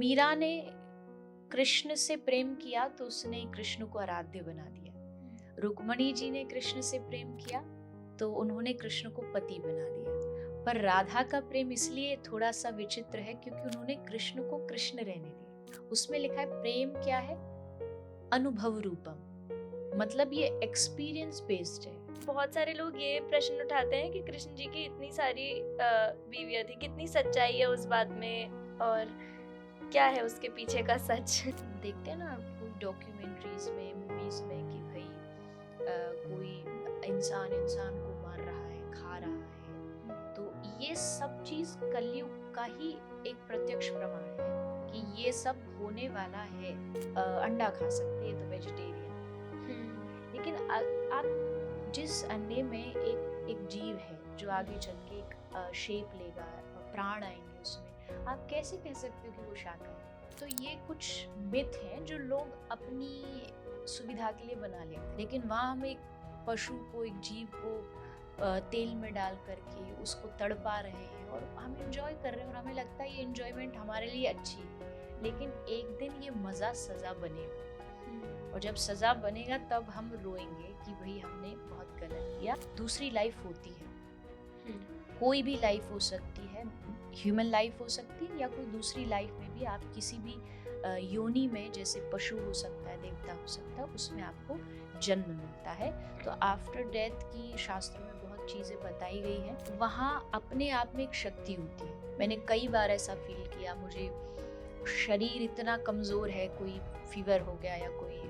मीरा ने कृष्ण से प्रेम किया तो उसने कृष्ण को आराध्य बना दिया। रुक्मणी जी ने कृष्ण से प्रेम किया तो उन्होंने कृष्ण को पति बना दिया। पर राधा का प्रेम इसलिए थोड़ा सा विचित्र है क्योंकि उन्होंने कृष्ण को कृष्ण रहने दिया। उसमें लिखा है प्रेम क्या है, अनुभव रूपम, मतलब ये एक्सपीरियंस बेस्ड है। बहुत सारे लोग ये प्रश्न उठाते हैं कि कृष्ण जी की इतनी सारी बीवियां थी, कितनी सच्चाई है उस बात में और क्या है उसके पीछे का सच। देखते हैं ना कोई डॉक्यूमेंट्रीज में, मूवीज में कि भाई कोई इंसान इंसान को मार रहा है, खा रहा है, तो ये सब चीज कलयुग का ही एक प्रत्यक्ष प्रमाण है कि ये सब होने वाला है। अंडा खा सकते हैं तो वेजिटेरियन, लेकिन आप जिस अंडे में एक जीव है जो आगे चल के एक शेप लेगा, प्राण आएंगे उसमें, आप कैसे कह सकते हो कि वो शाकाहारी है? तो ये कुछ मिथ हैं जो लोग अपनी सुविधा के लिए बना लेते हैं, लेकिन वहाँ हम एक पशु को, एक जीव को तेल में डाल करके उसको तड़पा रहे हैं और हम एंजॉय कर रहे हैं और हमें लगता है ये एंजॉयमेंट हमारे लिए अच्छी है, लेकिन एक दिन ये मज़ा सज़ा बनेगा और जब सज़ा बनेगा तब हम रोएंगे कि भाई हमने बहुत गलत किया। दूसरी लाइफ होती है, कोई भी लाइफ हो सकती है, ह्यूमन लाइफ हो सकती है या कोई दूसरी लाइफ में भी आप किसी भी योनि में, जैसे पशु हो सकता है, देवता हो सकता है, उसमें आपको जन्म मिलता है। तो आफ्टर डेथ की शास्त्रों में बहुत चीज़ें बताई गई हैं। वहाँ अपने आप में एक शक्ति होती है। मैंने कई बार ऐसा फील किया, मुझे शरीर इतना कमज़ोर है, कोई फीवर हो गया या कोई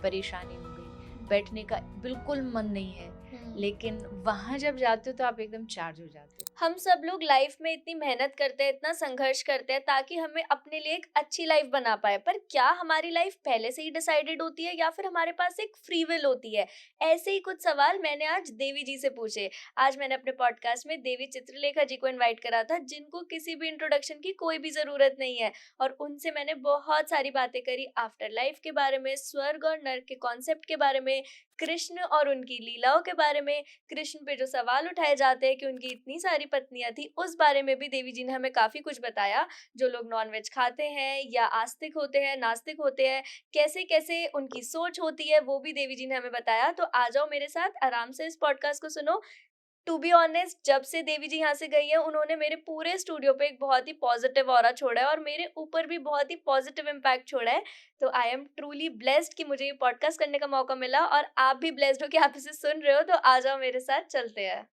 परेशानी हो गई, बैठने का बिल्कुल मन नहीं है, लेकिन वहाँ जब जाते हो तो आप एकदम चार्ज हो जाते हो। हम सब लोग लाइफ में इतनी मेहनत करते हैं, इतना संघर्ष करते हैं ताकि हमें अपने लिए एक अच्छी लाइफ बना पाए, पर क्या हमारी लाइफ पहले से ही डिसाइडेड होती है या फिर हमारे पास एक फ्री विल होती है? ऐसे ही कुछ सवाल मैंने आज देवी जी से पूछे। आज मैंने अपने पॉडकास्ट में देवी चित्रलेखा जी को इनवाइट करा था, जिनको किसी भी इंट्रोडक्शन की कोई भी जरूरत नहीं है, और उनसे मैंने बहुत सारी बातें करी आफ्टर लाइफ के बारे में, स्वर्ग और नर्क के कॉन्सेप्ट के बारे में, कृष्ण और उनकी लीलाओं के बारे में, कृष्ण पे जो सवाल उठाए जाते हैं कि उनकी इतनी सारी पत्नियां थी, उस बारे में भी देवी जी ने हमें काफी कुछ बताया। जो लोग नॉनवेज खाते हैं या आस्तिक होते हैं, नास्तिक होते हैं, कैसे कैसे उनकी सोच होती है, वो भी देवी जी ने हमें बताया। तो आ जाओ मेरे साथ, आराम से इस पॉडकास्ट को सुनो। टू बी ऑनेस्ट, जब से देवी जी यहाँ से गई है, उन्होंने मेरे पूरे स्टूडियो पे एक बहुत ही पॉजिटिव ऑरा छोड़ा है और मेरे ऊपर भी बहुत ही पॉजिटिव इम्पैक्ट छोड़ा है। तो आई एम ट्रूली ब्लेस्ड कि मुझे ये पॉडकास्ट करने का मौका मिला, और आप भी ब्लेस्ड हो कि आप इसे सुन रहे हो। तो आ जाओ मेरे साथ, चलते हैं।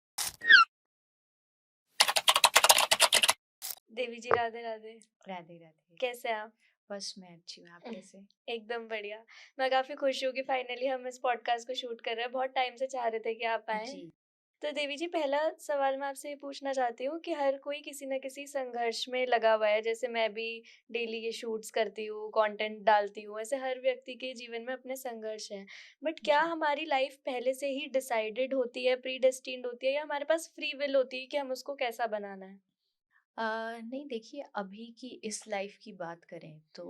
देवी जी, राधे राधे। राधे राधे। कैसे हैं आप? बस मैं अच्छी हूँ, आप कैसे? एकदम बढ़िया। मैं काफी खुश हूँ कि फाइनली हम इस पॉडकास्ट को शूट कर रहे हैं। बहुत टाइम से चाह रहे थे कि आप आए। जी। तो देवी जी, पहला सवाल मैं आपसे ये पूछना चाहती हूँ कि हर कोई किसी न किसी संघर्ष में लगा हुआ है। जैसे मैं भी डेली ये शूट्स करती हूँ, कंटेंट डालती हूँ, ऐसे हर व्यक्ति के जीवन में अपने संघर्ष हैं। बट क्या जी। हमारी लाइफ पहले से ही डिसाइडेड होती है, प्री डेस्टिन्ड होती है, या हमारे पास फ्री विल होती है कि हम उसको कैसा बनाना है? नहीं, देखिए अभी की इस लाइफ की बात करें तो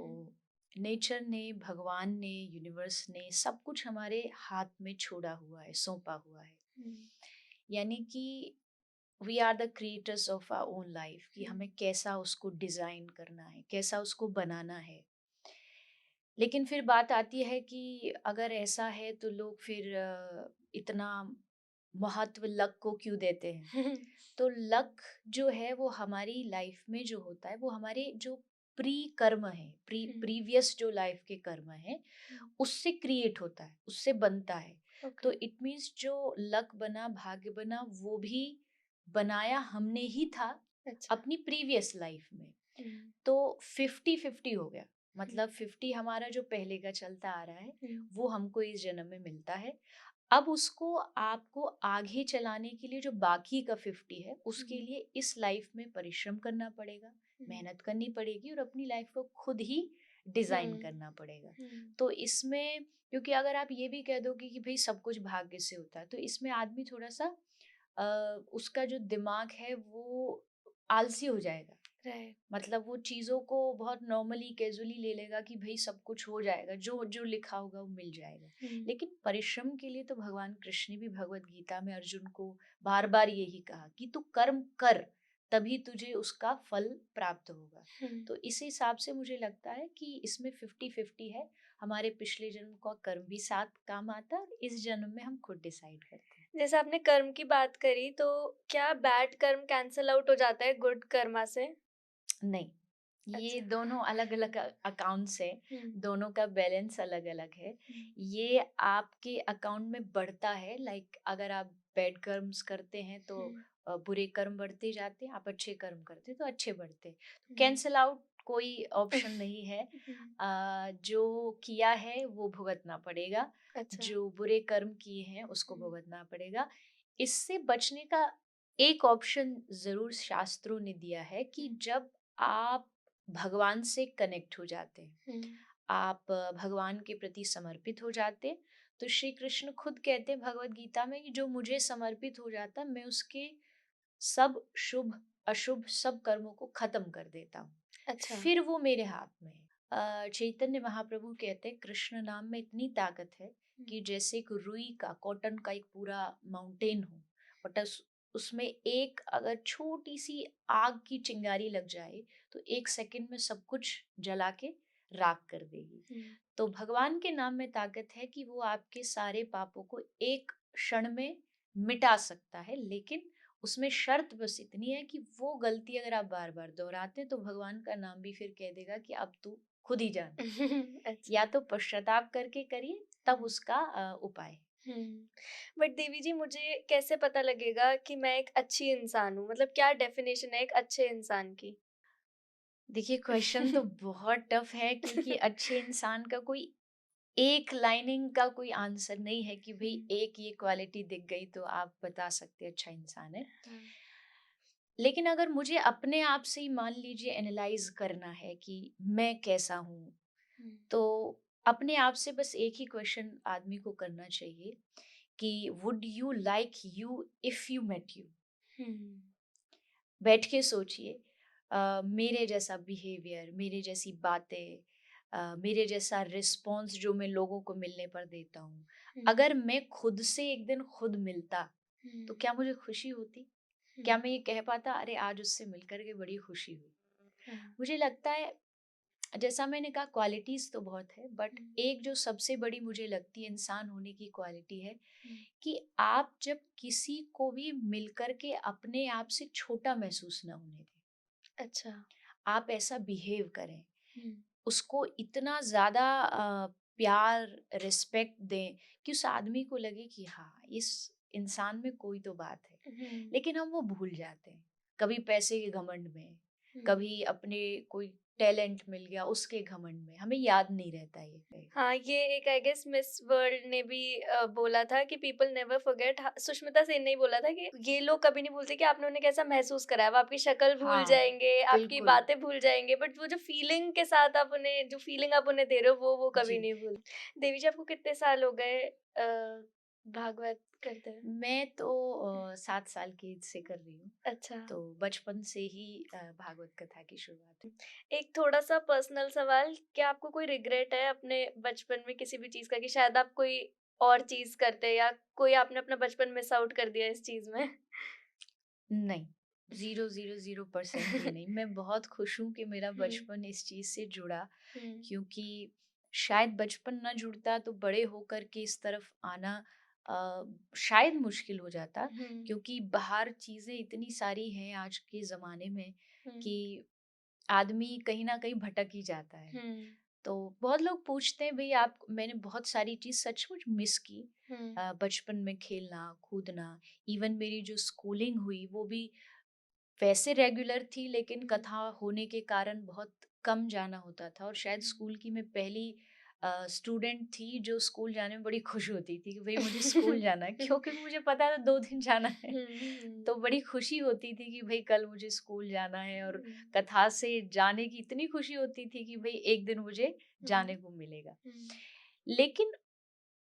नेचर ने, भगवान ने, यूनिवर्स ने सब कुछ हमारे हाथ में छोड़ा हुआ है, सौंपा हुआ है। यानी कि we are the creators of our own life, कि हमें कैसा उसको डिज़ाइन करना है, कैसा उसको बनाना है। लेकिन फिर बात आती है कि अगर ऐसा है तो लोग फिर इतना महत्व लक को क्यों देते हैं? तो लक जो है वो हमारी लाइफ में जो होता है वो हमारे जो प्री कर्म है, प्रीवियस जो लाइफ के कर्म है, उससे क्रिएट होता है, उससे बनता है। तो ओके। इट मीन्स जो लक बना, भाग्य बना, वो भी बनाया हमने ही था अच्छा। अपनी प्रीवियस लाइफ में। तो 50-50 हो गया, मतलब 50 हमारा जो पहले का चलता आ रहा है वो हमको इस जन्म में मिलता है। अब उसको आपको आगे चलाने के लिए जो बाकी का 50 है उसके लिए इस लाइफ में परिश्रम करना पड़ेगा, मेहनत करनी पड़ेगी और अपनी लाइफ को खुद ही डिजाइन करना पड़ेगा। तो इसमें, क्योंकि अगर आप ये भी कह दोगे कि भाई सब कुछ भाग्य से होता है, तो इसमें आदमी थोड़ा सा उसका जो दिमाग है वो आलसी हो जाएगा। राइट। मतलब वो चीज़ों को बहुत नॉर्मली, कैजुअली ले लेगा कि भाई सब कुछ हो जाएगा, जो जो लिखा होगा वो मिल जाएगा। लेकिन परिश्रम के लिए तो भगवान कृष्ण ने भी भगवत गीता में अर्जुन को बार बार यही कहा कि तू कर्म कर, तभी तुझे उसका फल प्राप्त होगा। हम्म। तो इस हिसाब से मुझे लगता है कि इसमें 50-50 है। हमारे पिछले जन्म का कर्म भी साथ काम आता है और इस जन्म में हम खुद डिसाइड करते हैं। जैसे आपने कर्म की बात करी, तो क्या बैड कर्म कैंसल आउट हो जाता है गुड कर्मा से? नहीं, ये अच्छा। दोनों अलग-अलग अकाउंट्स हैं, हम्म। दोनों का बैलेंस अलग-अलग है। हम्म। ये आपके अकाउंट में बढ़ता है, लाइक अगर आप बैड कर्म्स करते हैं तो हम्म। बुरे कर्म बढ़ते जाते हैं, आप अच्छे कर्म करते हैं तो अच्छे बढ़ते हैं। तो हम्म। कैंसल आउट कोई ऑप्शन नहीं है। हम्म। जो किया है वो भुगतना पड़ेगा, अच्छा। जो बुरे कर्म किए हैं उसको हम्म। भुगतना पड़ेगा। इससे बचने का एक ऑप्शन ज़रूर शास्त्रों ने दिया है कि हम्म। जब आप भगवान से कनेक्ट हो जाते हैं, हम्म। आप भगवान के प्रति समर्पित हो जाते हैं, तो श्री कृष्ण खुद कहते हैं भगवत गीता में कि जो मुझे समर्पित हो जाता है मैं उसके सब शुभ अशुभ सब कर्मों को खत्म कर देता हूँ, अच्छा। फिर वो मेरे हाथ में है। चैतन्य महाप्रभु कहते हैं कृष्ण नाम में इतनी ताकत है कि जैसे एक रुई का कॉटन का एक पूरा माउंटेन हो, बट उसमें एक अगर छोटी सी आग की चिंगारी लग जाए तो 1 सेकंड में सब कुछ जला के राख कर देगी। हम्म। तो भगवान के नाम में ताकत है कि वो आपके सारे पापों को एक क्षण में मिटा सकता है, लेकिन उसमें शर्त बस इतनी है कि वो गलती अगर आप बार बार दोहराते हैं तो भगवान का नाम भी फिर कह देगा कि अब तू खुद ही जान, अच्छा। या तो पश्चाताप करके करिए तब उसका उपाय। बट देवी जी, मुझे कैसे पता लगेगा कि मैं एक अच्छी इंसान हूँ? मतलब क्या डेफिनेशन है एक अच्छे इंसान की? देखिए, क्वेश्चन तो बहुत टफ है क्योंकि अच्छे इंसान का कोई एक लाइनिंग का कोई आंसर नहीं है कि भाई एक ये क्वालिटी दिख गई तो आप बता सकते हैं अच्छा इंसान है। हाँ। लेकिन अगर मुझे अपने आप से ही मान लीजिए एनालाइज करना है कि मैं कैसा हूँ, हम्म। तो अपने आप से बस एक ही क्वेश्चन आदमी को करना चाहिए कि would you like you if you met you. Hmm. बैठ के सोचिए, मेरे जैसा बिहेवियर, मेरे जैसी बातें, मेरे जैसा रिस्पॉन्स जो मैं लोगों को मिलने पर देता हूँ, हम्म। अगर मैं खुद से एक दिन खुद मिलता तो क्या मुझे खुशी होती? क्या मैं ये कह पाता अरे आज उससे मिलकर के बड़ी खुशी हुई? हाँ। मुझे लगता है, जैसा मैंने कहा क्वालिटीज तो बहुत है, बट हम्म। एक जो सबसे बड़ी मुझे लगती है इंसान होने की क्वालिटी है हम्म। कि आप जब किसी को भी मिलकर के अपने आप से छोटा महसूस ना होने दें, अच्छा। आप ऐसा बिहेव करें, हम्म। उसको इतना ज़्यादा प्यार रिस्पेक्ट दें कि उस आदमी को लगे कि हाँ इस इंसान में कोई तो बात है। हम्म। लेकिन हम वो भूल जाते हैं, कभी पैसे के घमंड में, हम्म। कभी अपने कोई टैलेंट मिल गया उसके घमंड में, हमें याद नहीं रहता ये कहीं। हाँ, ये एक आई गेस मिस वर्ल्ड ने भी बोला था कि people never forget. Sushmita Sen ने ही बोला था कि ये लोग कभी नहीं भूलते कि आपने उन्हें कैसा महसूस कराया। वो आपकी शक्ल भूल हाँ, जाएंगे, आपकी बिल्कुल। बातें भूल जाएंगे, बट वो जो फीलिंग के साथ आप उन्हें, जो फीलिंग आप उन्हें दे रहे हो, वो कभी जी, नहीं भूल। देवी जी, आपको कितने साल हो गए भागवत करते हुए? मैं तो 7 साल की एज से कर रही हूँ, अच्छा। तो बचपन से ही भागवत कथा की शुरुआत हुई। एक थोड़ा सा पर्सनल सवाल, क्या आपको कोई रिग्रेट है अपने बचपन में किसी भी चीज का, कि शायद आप कोई और चीज करते, या कोई आपने अपना बचपन मिस आउट कर दिया इस चीज में? नहीं, 0,000% भी नहीं। मैं बहुत खुश हूँ कि मेरा हम्म। बचपन इस चीज़ से जुड़ा, हम्म। क्योंकि शायद बचपन ना जुड़ता तो बड़े होकर के इस तरफ आना शायद मुश्किल हो जाता, हम्म। क्योंकि बाहर चीज़ें इतनी सारी हैं आज के ज़माने में हम्म। कि आदमी कहीं न कहीं भटक ही जाता है। हम्म। तो बहुत लोग पूछते हैं भई आप, मैंने बहुत सारी चीज़ सचमुच मिस की। हम्म। बचपन में खेलना, कूदना, इवन मेरी जो स्कूलिंग हुई वो भी वैसे रेगुलर थी, लेकिन हम्म। कथा होने के कारण बहुत कम जाना होता था, और शायद स्कूल की मैं पहली स्टूडेंट थी जो स्कूल जाने में बड़ी खुश होती थी कि भाई मुझे स्कूल जाना है, क्योंकि मुझे पता था 2 दिन जाना है। तो बड़ी खुशी होती थी कि भाई कल मुझे स्कूल जाना है, और कथा से जाने की इतनी खुशी होती थी कि भाई एक दिन मुझे जाने को मिलेगा। लेकिन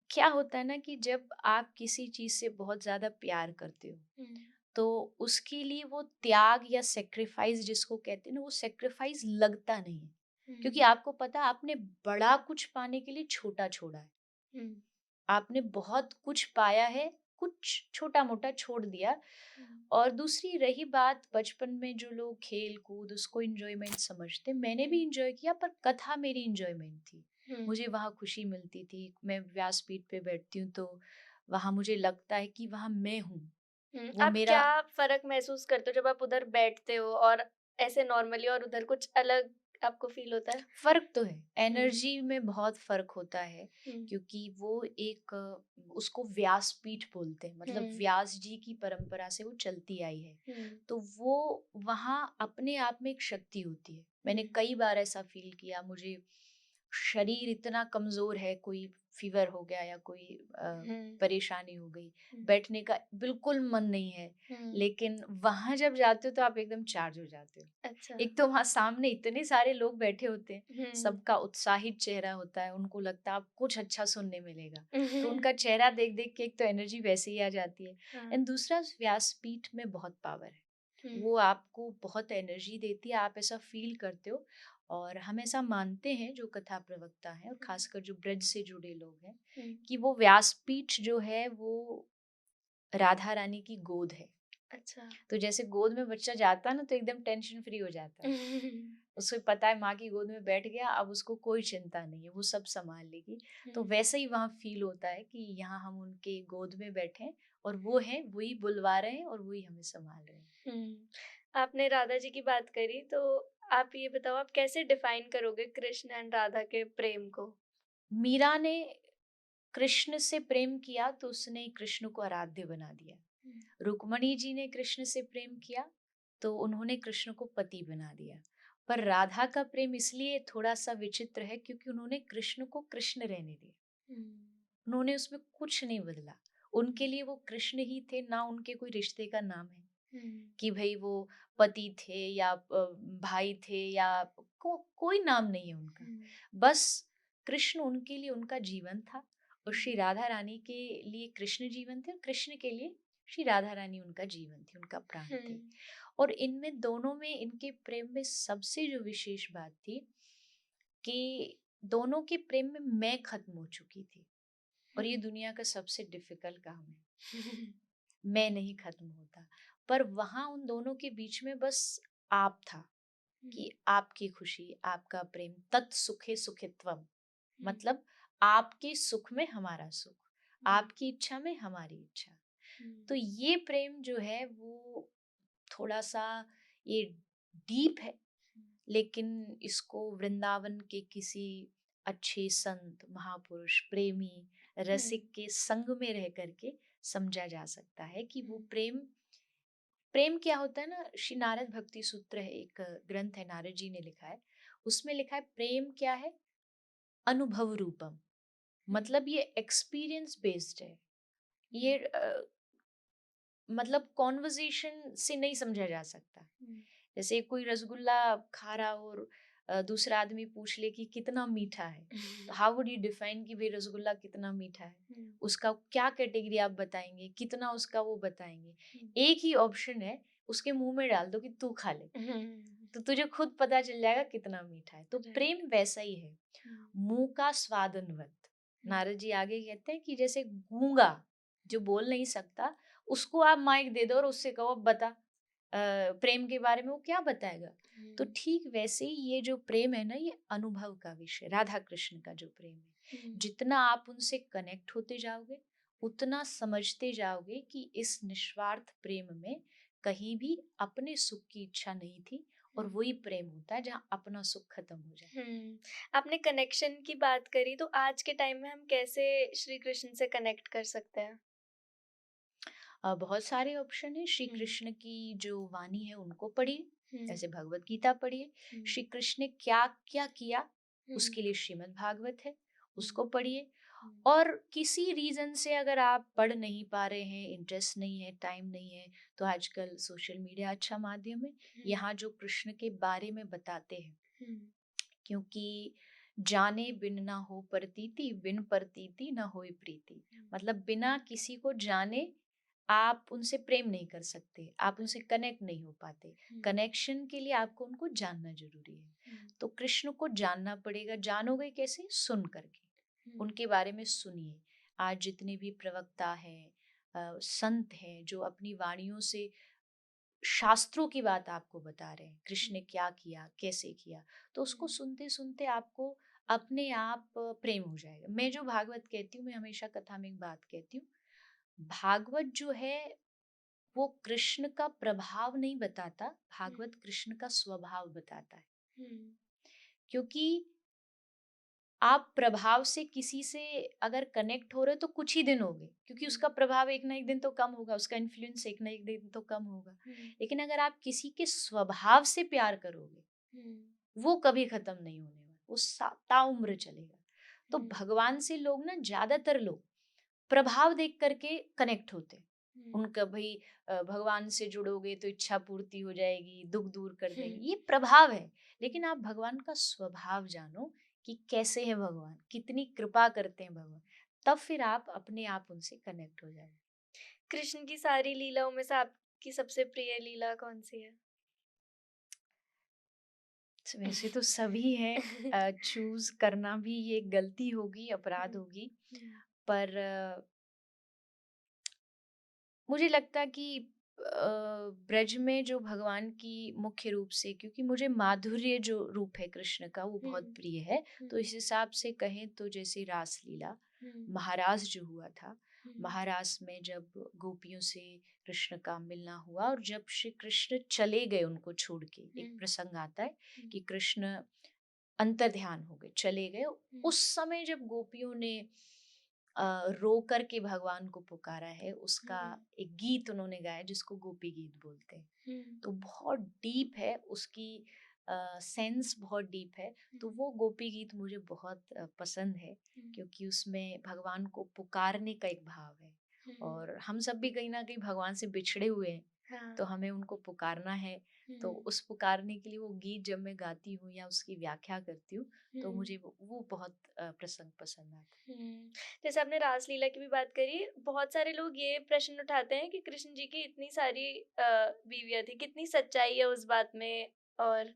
क्या होता है ना कि जब आप किसी चीज़ से बहुत ज़्यादा प्यार करते हो तो उसके लिए वो त्याग या सेक्रीफाइस जिसको कहते हैं ना, वो सेक्रीफाइस लगता नहीं है, क्योंकि आपको पता है आपने बड़ा कुछ पाने के लिए छोटा छोड़ा है। आपने बहुत कुछ पाया है कुछ छोटा मोटा छोड़ दिया। हम्म, और दूसरी रही बात, बचपन में जो लोग खेल कूद उसको इंजॉयमेंट समझते, मैंने भी इंजॉय किया, पर कथा मेरी इंजॉयमेंट थी। हम्म, मुझे वहाँ खुशी मिलती थी। मैं व्यासपीठ पे बैठती हूँ तो वहाँ मुझे लगता है कि वहाँ मैं हूँ, वो आप मेरा। क्या फर्क महसूस करते हो जब आप उधर बैठते हो और ऐसे नॉर्मली, और उधर कुछ अलग आपको फील होता है? फ़र्क तो है, हम्म, एनर्जी में बहुत फ़र्क होता है, हम्म, क्योंकि वो एक उसको व्यासपीठ बोलते हैं, मतलब हम्म, व्यास जी की परंपरा से वो चलती आई है। हम्म, तो वो वहाँ अपने आप में एक शक्ति होती है। मैंने हम्म, कई बार ऐसा फ़ील किया, मुझे शरीर इतना कमज़ोर है, कोई फ़ीवर हो गया या कोई हम्म, परेशानी हो गई, हम्म, बैठने का बिल्कुल मन नहीं है, हम्म, लेकिन वहाँ जब जाते हो तो आप एकदम चार्ज हो जाते हो। अच्छा, एक तो वहाँ सामने इतने सारे लोग बैठे होते हैं, हम्म, सबका उत्साहित चेहरा होता है, उनको लगता है अब कुछ अच्छा सुनने मिलेगा। तो हम्म, उनका चेहरा देख-देख के एक तो एनर्जी वैसे ही आ जाती है। हाँ, एंड दूसरा, व्यासपीठ में बहुत पावर है। हम्म, वो आपको बहुत एनर्जी देती है, आप ऐसा फ़ील करते हो। और हम ऐसा मानते हैं, जो कथा प्रवक्ता हैं और ख़ासकर जो ब्रज से जुड़े लोग हैं, हम्म, कि वो व्यासपीठ जो है वो राधा रानी की गोद है। अच्छा, तो जैसे गोद में बच्चा जाता है ना तो एकदम टेंशन फ्री हो जाता है। उसे पता है माँ की गोद में बैठ गया, अब उसको कोई चिंता नहीं है, वो सब संभाल लेगी। तो हम्म, वैसे ही वहाँ फील होता है कि यहाँ हम उनके गोद में बैठे हैं और वो हैं, वही बुलवा रहे हैं और वही हमें संभाल रहे हैं। आपने राधा जी की बात करी, तो आप ये बताओ, आप कैसे डिफाइन करोगे कृष्ण एंड राधा के प्रेम को? मीरा ने कृष्ण से प्रेम किया तो उसने कृष्ण को आराध्य बना दिया। हम्म, रुक्मणी जी ने कृष्ण से प्रेम किया तो उन्होंने कृष्ण को पति बना दिया। पर राधा का प्रेम इसलिए थोड़ा सा विचित्र है क्योंकि उन्होंने कृष्ण को कृष्ण रहने दिया। हम्म, उन्होंने उसमें कुछ नहीं बदला। उनके लिए वो कृष्ण ही थे, ना उनके कोई रिश्ते का नाम है हम्म, कि भाई वो पति थे या भाई थे या कोई नाम नहीं है उनका। हम्म, बस कृष्ण उनके लिए उनका जीवन था और श्री हम्म, राधा रानी के लिए कृष्ण जीवन थे और कृष्ण के लिए श्री राधा रानी उनका जीवन थी, उनका प्राण थे। हम्म, और इनमें दोनों में, इनके प्रेम में सबसे जो विशेष बात थी कि दोनों के प्रेम में मैं खत्म हो चुकी थी। और ये हम्म, दुनिया का सबसे डिफिकल्ट काम है, मैं नहीं खत्म होता। पर वहां उन दोनों के बीच में बस आप था, कि आपकी खुशी, आपका प्रेम, तत् सुखे सुखित्वम, मतलब आपके सुख में हमारा सुख, आपकी इच्छा में हमारी इच्छा। तो ये प्रेम जो है वो थोड़ा सा ये डीप है, लेकिन इसको वृंदावन के किसी अच्छे संत, महापुरुष, प्रेमी, रसिक के संग में रह करके समझा जा सकता है कि वो प्रेम, प्रेम क्या होता है ना। श्री नारद भक्ति सूत्र है, एक ग्रंथ है, नारद जी ने लिखा है। उसमें लिखा है प्रेम क्या है, अनुभव रूपम, मतलब ये एक्सपीरियंस बेस्ड है। ये मतलब कॉन्वर्जेशन से नहीं समझा जा सकता। जैसे कोई रसगुल्ला खा रहा हो और दूसरा आदमी पूछ ले कि कितना मीठा है, तो हाउ वुड यू डिफाइन कि भाई रसगुल्ला कितना मीठा है? उसका क्या कैटेगरी आप बताएंगे, कितना उसका वो बताएंगे? एक ही ऑप्शन है, उसके मुंह में डाल दो कि तू खा ले, तो तुझे खुद पता चल जाएगा कितना मीठा है। तो प्रेम वैसा ही है, मुंह का स्वादनवत। नारद जी आगे कहते हैं कि जैसे गूंगा जो बोल नहीं सकता, उसको आप माइक दे दो और उससे कहो "अब बता प्रेम के बारे में", वो क्या बताएगा? तो ठीक वैसे ही ये जो प्रेम है ना, ये अनुभव का विषय, राधा कृष्ण का जो प्रेम है, जितना आप उनसे कनेक्ट होते जाओगे उतना समझते जाओगे कि इस निस्वार्थ प्रेम में कहीं भी अपने सुख की इच्छा नहीं थी। और वही प्रेम होता है जहाँ अपना सुख खत्म हो जाए। आपने कनेक्शन की बात करी, तो आज के टाइम में हम कैसे श्री कृष्ण से कनेक्ट कर सकते हैं? बहुत सारे ऑप्शन है। श्री हम्म, कृष्ण की जो वाणी है उनको पढ़िए, हम्म, जैसे भगवत गीता पढ़िए। हम्म, श्री कृष्ण ने क्या क्या किया, हम्म, उसके लिए श्रीमद् भागवत है, हम्म, उसको पढ़िए। हम्म, और किसी रीजन से अगर आप पढ़ नहीं पा रहे हैं, इंटरेस्ट नहीं है, टाइम नहीं है, तो आजकल सोशल मीडिया अच्छा माध्यम है। हम्म, यहाँ जो कृष्ण के बारे में बताते हैं, हम्म, क्योंकि जाने बिन ना हो प्रतीति, बिन प्रतीति ना होए प्रीति। मतलब बिना किसी को जाने आप उनसे प्रेम नहीं कर सकते, आप उनसे कनेक्ट नहीं हो पाते। कनेक्शन के लिए आपको उनको जानना जरूरी है। तो कृष्ण को जानना पड़ेगा। जानोगे कैसे? सुन करके, उनके बारे में सुनिए। आज जितने भी प्रवक्ता हैं, संत हैं जो अपनी वाणियों से शास्त्रों की बात आपको बता रहे हैं, कृष्ण ने क्या किया, कैसे किया, तो उसको सुनते सुनते आपको अपने आप प्रेम हो जाएगा। मैं जो भागवत कहती हूँ, मैं हमेशा कथा में एक बात कहती हूँ, भागवत जो है वो कृष्ण का प्रभाव नहीं बताता, भागवत कृष्ण का स्वभाव बताता है। क्योंकि आप प्रभाव से किसी से अगर कनेक्ट हो रहे हो तो कुछ ही दिन होंगे, क्योंकि उसका प्रभाव एक ना एक दिन तो कम होगा, उसका इन्फ्लुएंस एक ना एक दिन तो कम होगा। लेकिन अगर आप किसी के स्वभाव से प्यार करोगे, वो कभी खत्म नहीं होने वाला, वो ताउम्र चलेगा। तो भगवान से लोग ना, ज्यादातर लोग प्रभाव देख करके कनेक्ट होते हैं। उनका भाई भगवान से जुड़ोगे तो इच्छा पूर्ति हो जाएगी, दुख दूर कर देंगे, ये प्रभाव है। लेकिन आप भगवान का स्वभाव जानो कि कैसे है भगवान, कितनी कृपा करते हैं भगवान, तब फिर आप अपने आप उनसे कनेक्ट हो जाए। कृष्ण की सारी लीलाओं में से आपकी सबसे प्रिय लीला कौन सी है? वैसे तो सभी हैं, चूज करना भी ये गलती होगी, अपराध होगी, पर मुझे लगता कि ब्रज में जो भगवान की मुख्य रूप से, क्योंकि मुझे माधुर्य जो रूप है कृष्ण का वो बहुत प्रिय है, तो इस हिसाब से कहें तो जैसे रासलीला, महाराज जो हुआ था, महाराज में जब गोपियों से कृष्ण का मिलना हुआ और जब श्री कृष्ण चले गए उनको छोड़ के, एक प्रसंग आता है कि कृष्ण अंतर ध्यान हो गए, चले गए, उस समय जब गोपियों ने रो करके भगवान को पुकारा है, उसका एक गीत उन्होंने गाया जिसको गोपी गीत बोलते हैं। तो बहुत डीप है उसकी सेंस, बहुत डीप है। तो वो गोपी गीत मुझे बहुत पसंद है, क्योंकि उसमें भगवान को पुकारने का एक भाव है। और हम सब भी कहीं ना कहीं भगवान से बिछड़े हुए हैं, तो हमें उनको पुकारना है। तो उस पुकारने के लिए वो गीत जब मैं गाती हूँ या उसकी व्याख्या करती हूँ, तो मुझे वो बहुत प्रसंग पसंद आता है। जैसे आपने रासलीला की भी बात करी, बहुत सारे लोग ये प्रश्न उठाते हैं कि कृष्ण जी की इतनी सारी बीवियां थी, कितनी सच्चाई है उस बात में और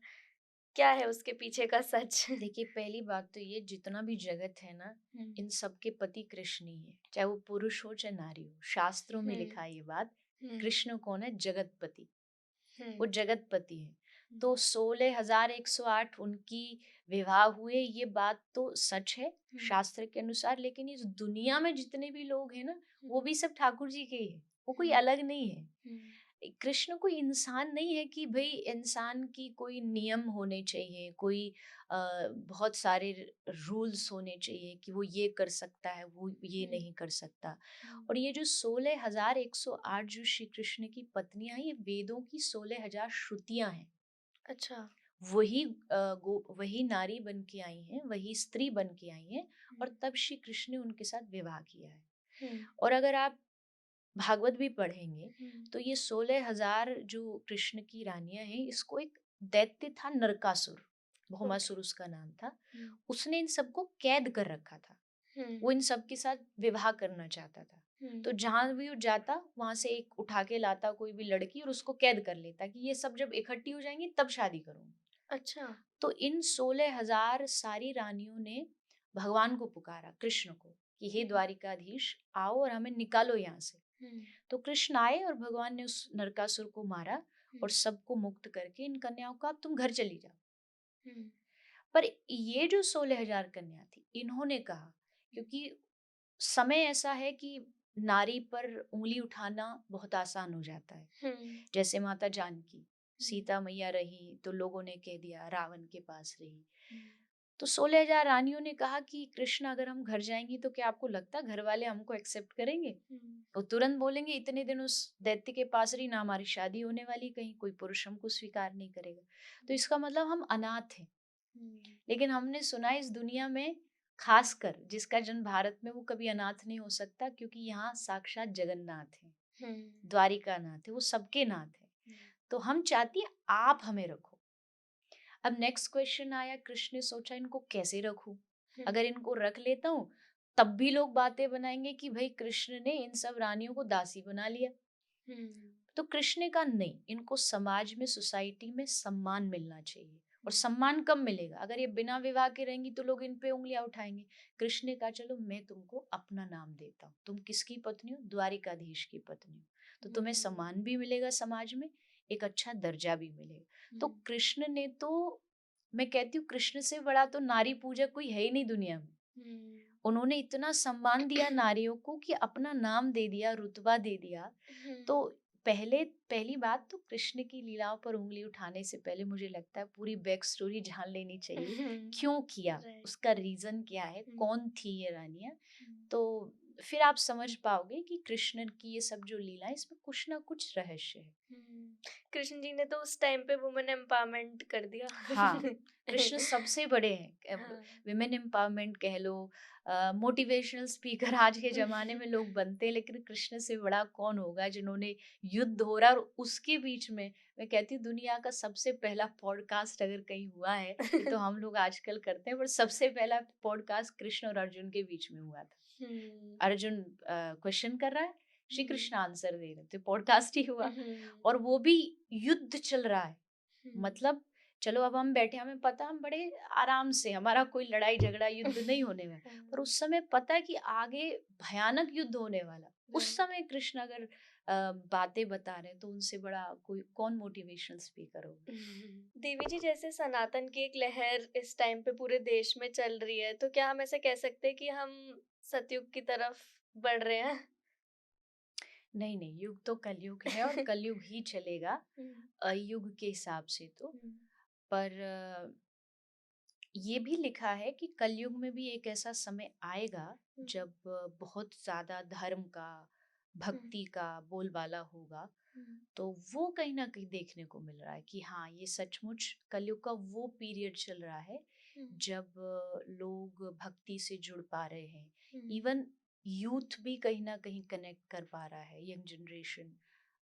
क्या है उसके पीछे का सच? देखिए, पहली बात तो ये, जितना भी जगत है ना, इन सब के पति कृष्ण ही है, चाहे वो पुरुष हो चाहे नारी हो। शास्त्रों में लिखा है ये बात, कृष्ण कौन है? जगतपति, वो जगतपति है। तो 16,108 उनकी विवाह हुए, ये बात तो सच है शास्त्र के अनुसार। लेकिन इस दुनिया में जितने भी लोग हैं ना, वो भी सब ठाकुर जी के ही है, वो कोई अलग नहीं है। कृष्ण कोई इंसान नहीं है कि भाई इंसान की कोई नियम होने चाहिए, कोई बहुत सारे रूल्स होने चाहिए कि वो ये कर सकता है, वो ये नहीं कर सकता। और ये जो 16,108 जो श्री कृष्ण की पत्नियां हैं, ये वेदों की 16,000 श्रुतियां हैं। अच्छा। वही नारी बन के आई हैं, वही स्त्री बन के आई हैं, और तब श्री कृष्ण ने उनके साथ विवाह किया है। और अगर आप भागवत भी पढ़ेंगे तो ये 16,000 जो कृष्ण की रानियां हैं, इसको एक दैत्य था नरकासुर, भौमासुर उसका नाम था, उसने इन सबको कैद कर रखा था। वो इन सब के साथ विवाह करना चाहता था। तो जहां भी वो जाता, वहां से एक उठा के लाता कोई भी लड़की और उसको कैद कर लेता कि ये सब जब इकट्ठी हो जाएंगी तब शादी करूंगी। अच्छा। तो इन 16,000 सारी रानियों ने भगवान को पुकारा, कृष्ण को, कि हे द्वारिकाधीश, आओ और हमें निकालो यहाँ से। तो कृष्ण आए और भगवान ने उस नरकासुर को मारा और सबको मुक्त करके इन कन्याओं को, अब तुम घर चली जाओ। पर ये जो 16,000 कन्या थी, इन्होंने कहा, क्योंकि समय ऐसा है कि नारी पर उंगली उठाना बहुत आसान हो जाता है। जैसे माता जानकी, सीता मैया रही तो लोगों ने कह दिया रावण के पास रही। तो 16,000 रानियों ने कहा कि कृष्ण, अगर हम घर जाएंगी तो क्या आपको लगता घर वाले हमको एक्सेप्ट करेंगे? वो तुरंत बोलेंगे इतने दिन उस दैत्य के पास रही ना, हमारी शादी होने वाली, कहीं कोई पुरुष हमको स्वीकार नहीं करेगा, तो इसका मतलब हम अनाथ हैं। लेकिन हमने सुना इस दुनिया में, खासकर जिसका जन्म भारत में, वो कभी अनाथ नहीं हो सकता, क्योंकि यहाँ साक्षात जगन्नाथ है, द्वारिका नाथ है, वो सबके नाथ है। तो हम चाहती है आप हमें रखो। अब नेक्स्ट क्वेश्चन आया, कृष्ण ने सोचा इनको कैसे रखूं, अगर इनको रख लेता हूँ तब भी लोग बातें बनाएंगे कि भाई कृष्ण ने इन सब रानियों को दासी बना लिया। तो कृष्ण ने कहा नहीं, इनको समाज में, सोसाइटी में सम्मान मिलना चाहिए, और सम्मान कम मिलेगा। अगर ये बिना विवाह के रहेंगी तो लोग इन पे उंगलियां उठाएंगे। कृष्ण ने कहा चलो मैं तुमको अपना नाम देता हूँ, तुम किसकी पत्नी हो? द्वारिकाधीश की पत्नी हो। तो तुम्हें सम्मान भी मिलेगा समाज में, एक अच्छा दर्जा भी मिलेगा। तो कृष्ण ने तो, मैं कहती हूँ कृष्ण से बड़ा तो नारी पूजक कोई है ही नहीं दुनिया में। उन्होंने इतना सम्मान दिया नारियों को कि अपना नाम दे दिया, रुतबा दे दिया। तो पहली बात तो कृष्ण की लीलाओं पर उंगली उठाने से पहले मुझे लगता है पूरी बैक स्टोरी जान लेनी चाहिए। क्यों किया, उसका रीजन क्या है, कौन थी ये रानियां। तो फिर आप समझ पाओगे कि कृष्ण की ये सब जो लीला है इसमें कुछ ना कुछ रहस्य है। कृष्ण जी ने तो उस टाइम पे वुमेन एम्पावरमेंट कर दिया। हाँ, कृष्ण सबसे बड़े हैं। विमेन एम्पावरमेंट कह लो, मोटिवेशनल स्पीकर आज के जमाने में लोग बनते हैं, लेकिन कृष्ण से बड़ा कौन होगा जिन्होंने युद्ध हो रहा है और उसके बीच में, मैं कहती हूँ दुनिया का सबसे पहला पॉडकास्ट अगर कहीं हुआ है, ये तो हम लोग आजकल करते हैं, पर सबसे पहला पॉडकास्ट कृष्ण और अर्जुन के बीच में हुआ था। अर्जुन क्वेश्चन कर रहा है, श्री कृष्ण आंसर दे रहे थे, पॉडकास्ट ही हुआ। और वो भी युद्ध चल रहा है, मतलब चलो अब हम बैठे, हमें पता हम बड़े आराम से, हमारा कोई लड़ाई झगड़ा युद्ध नहीं होने वाला, पर उस समय पता है कि आगे भयानक युद्ध होने वाला। उस समय कृष्ण अगर बातें बता रहे हैं तो उनसे बड़ा कोई कौन मोटिवेशनल स्पीकर होगा। देवी जी, जैसे सनातन की एक लहर इस टाइम पे पूरे देश में चल रही है, तो क्या हम ऐसे कह सकते हैं कि हम सतयुग की तरफ बढ़ रहे हैं? नहीं नहीं, युग तो कलयुग है और कलयुग ही चलेगा युग के हिसाब से तो। पर ये भी लिखा है कि कलयुग में भी एक ऐसा समय आएगा जब बहुत ज्यादा धर्म का, भक्ति का बोलबाला होगा। तो वो कहीं ना कहीं देखने को मिल रहा है कि हाँ, ये सचमुच कलयुग का वो पीरियड चल रहा है जब लोग भक्ति से जुड़ पा रहे हैं। इवन यूथ भी कहीं ना कहीं कनेक्ट कर पा रहा है, यंग जनरेशन।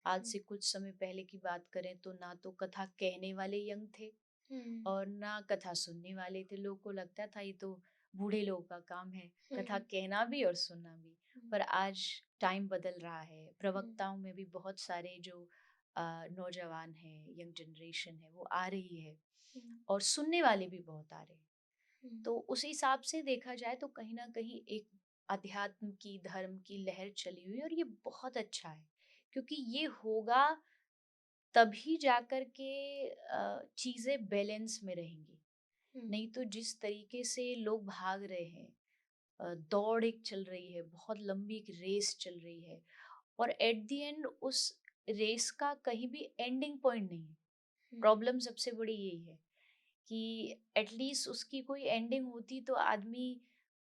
आज से कुछ समय पहले की बात करें तो ना तो कथा कहने वाले यंग थे और ना कथा सुनने वाले थे। लोग को लगता था ये तो बूढ़े लोगों का काम है, कथा कहना भी और सुनना भी। पर आज टाइम बदल रहा है, प्रवक्ताओं में भी बहुत सारे जो नौजवान हैं, यंग जनरेशन है, वो आ रही है और सुनने वाले भी बहुत आ रहे हैं। तो उस हिसाब से देखा जाए तो कहीं ना कहीं एक अध्यात्म की, धर्म की लहर चली हुई है और ये बहुत अच्छा है, क्योंकि ये होगा तभी जाकर के चीजें बैलेंस में रहेंगी। नहीं तो जिस तरीके से लोग भाग रहे हैं, दौड़ एक चल रही है, बहुत लंबी एक रेस चल रही है, और एट द एंड उस रेस का कहीं भी एंडिंग पॉइंट नहीं है। प्रॉब्लम सबसे बड़ी यही है कि एटलीस्ट उसकी कोई एंडिंग होती तो आदमी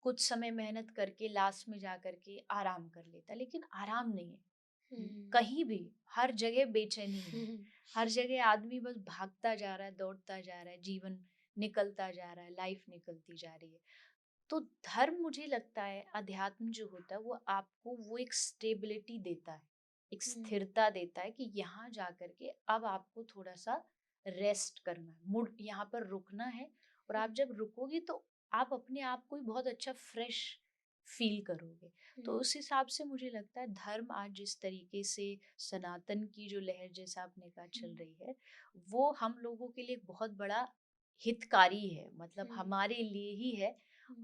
कुछ समय मेहनत करके लास्ट में जा करके आराम कर लेता, लेकिन आराम नहीं है कहीं भी। हर जगह बेचैनी है, हर जगह आदमी बस भागता जा रहा है, दौड़ता जा रहा है, जीवन निकलता जा रहा है, लाइफ निकलती जा रही है। तो धर्म, मुझे लगता है अध्यात्म जो होता है वो आपको वो एक स्टेबिलिटी देता है, एक स्थिरता देता है कि यहाँ जा करके अब आपको थोड़ा सा रेस्ट करना है, मुड यहाँ पर रुकना है। और आप जब रुकोगे तो आप अपने आप को ही बहुत अच्छा फ्रेश फील करोगे। तो उस हिसाब से मुझे लगता है धर्म आज जिस तरीके से सनातन की जो लहर, जैसा आपने कहा, चल रही है, वो हम लोगों के लिए बहुत बड़ा हितकारी है, मतलब हमारे लिए ही है।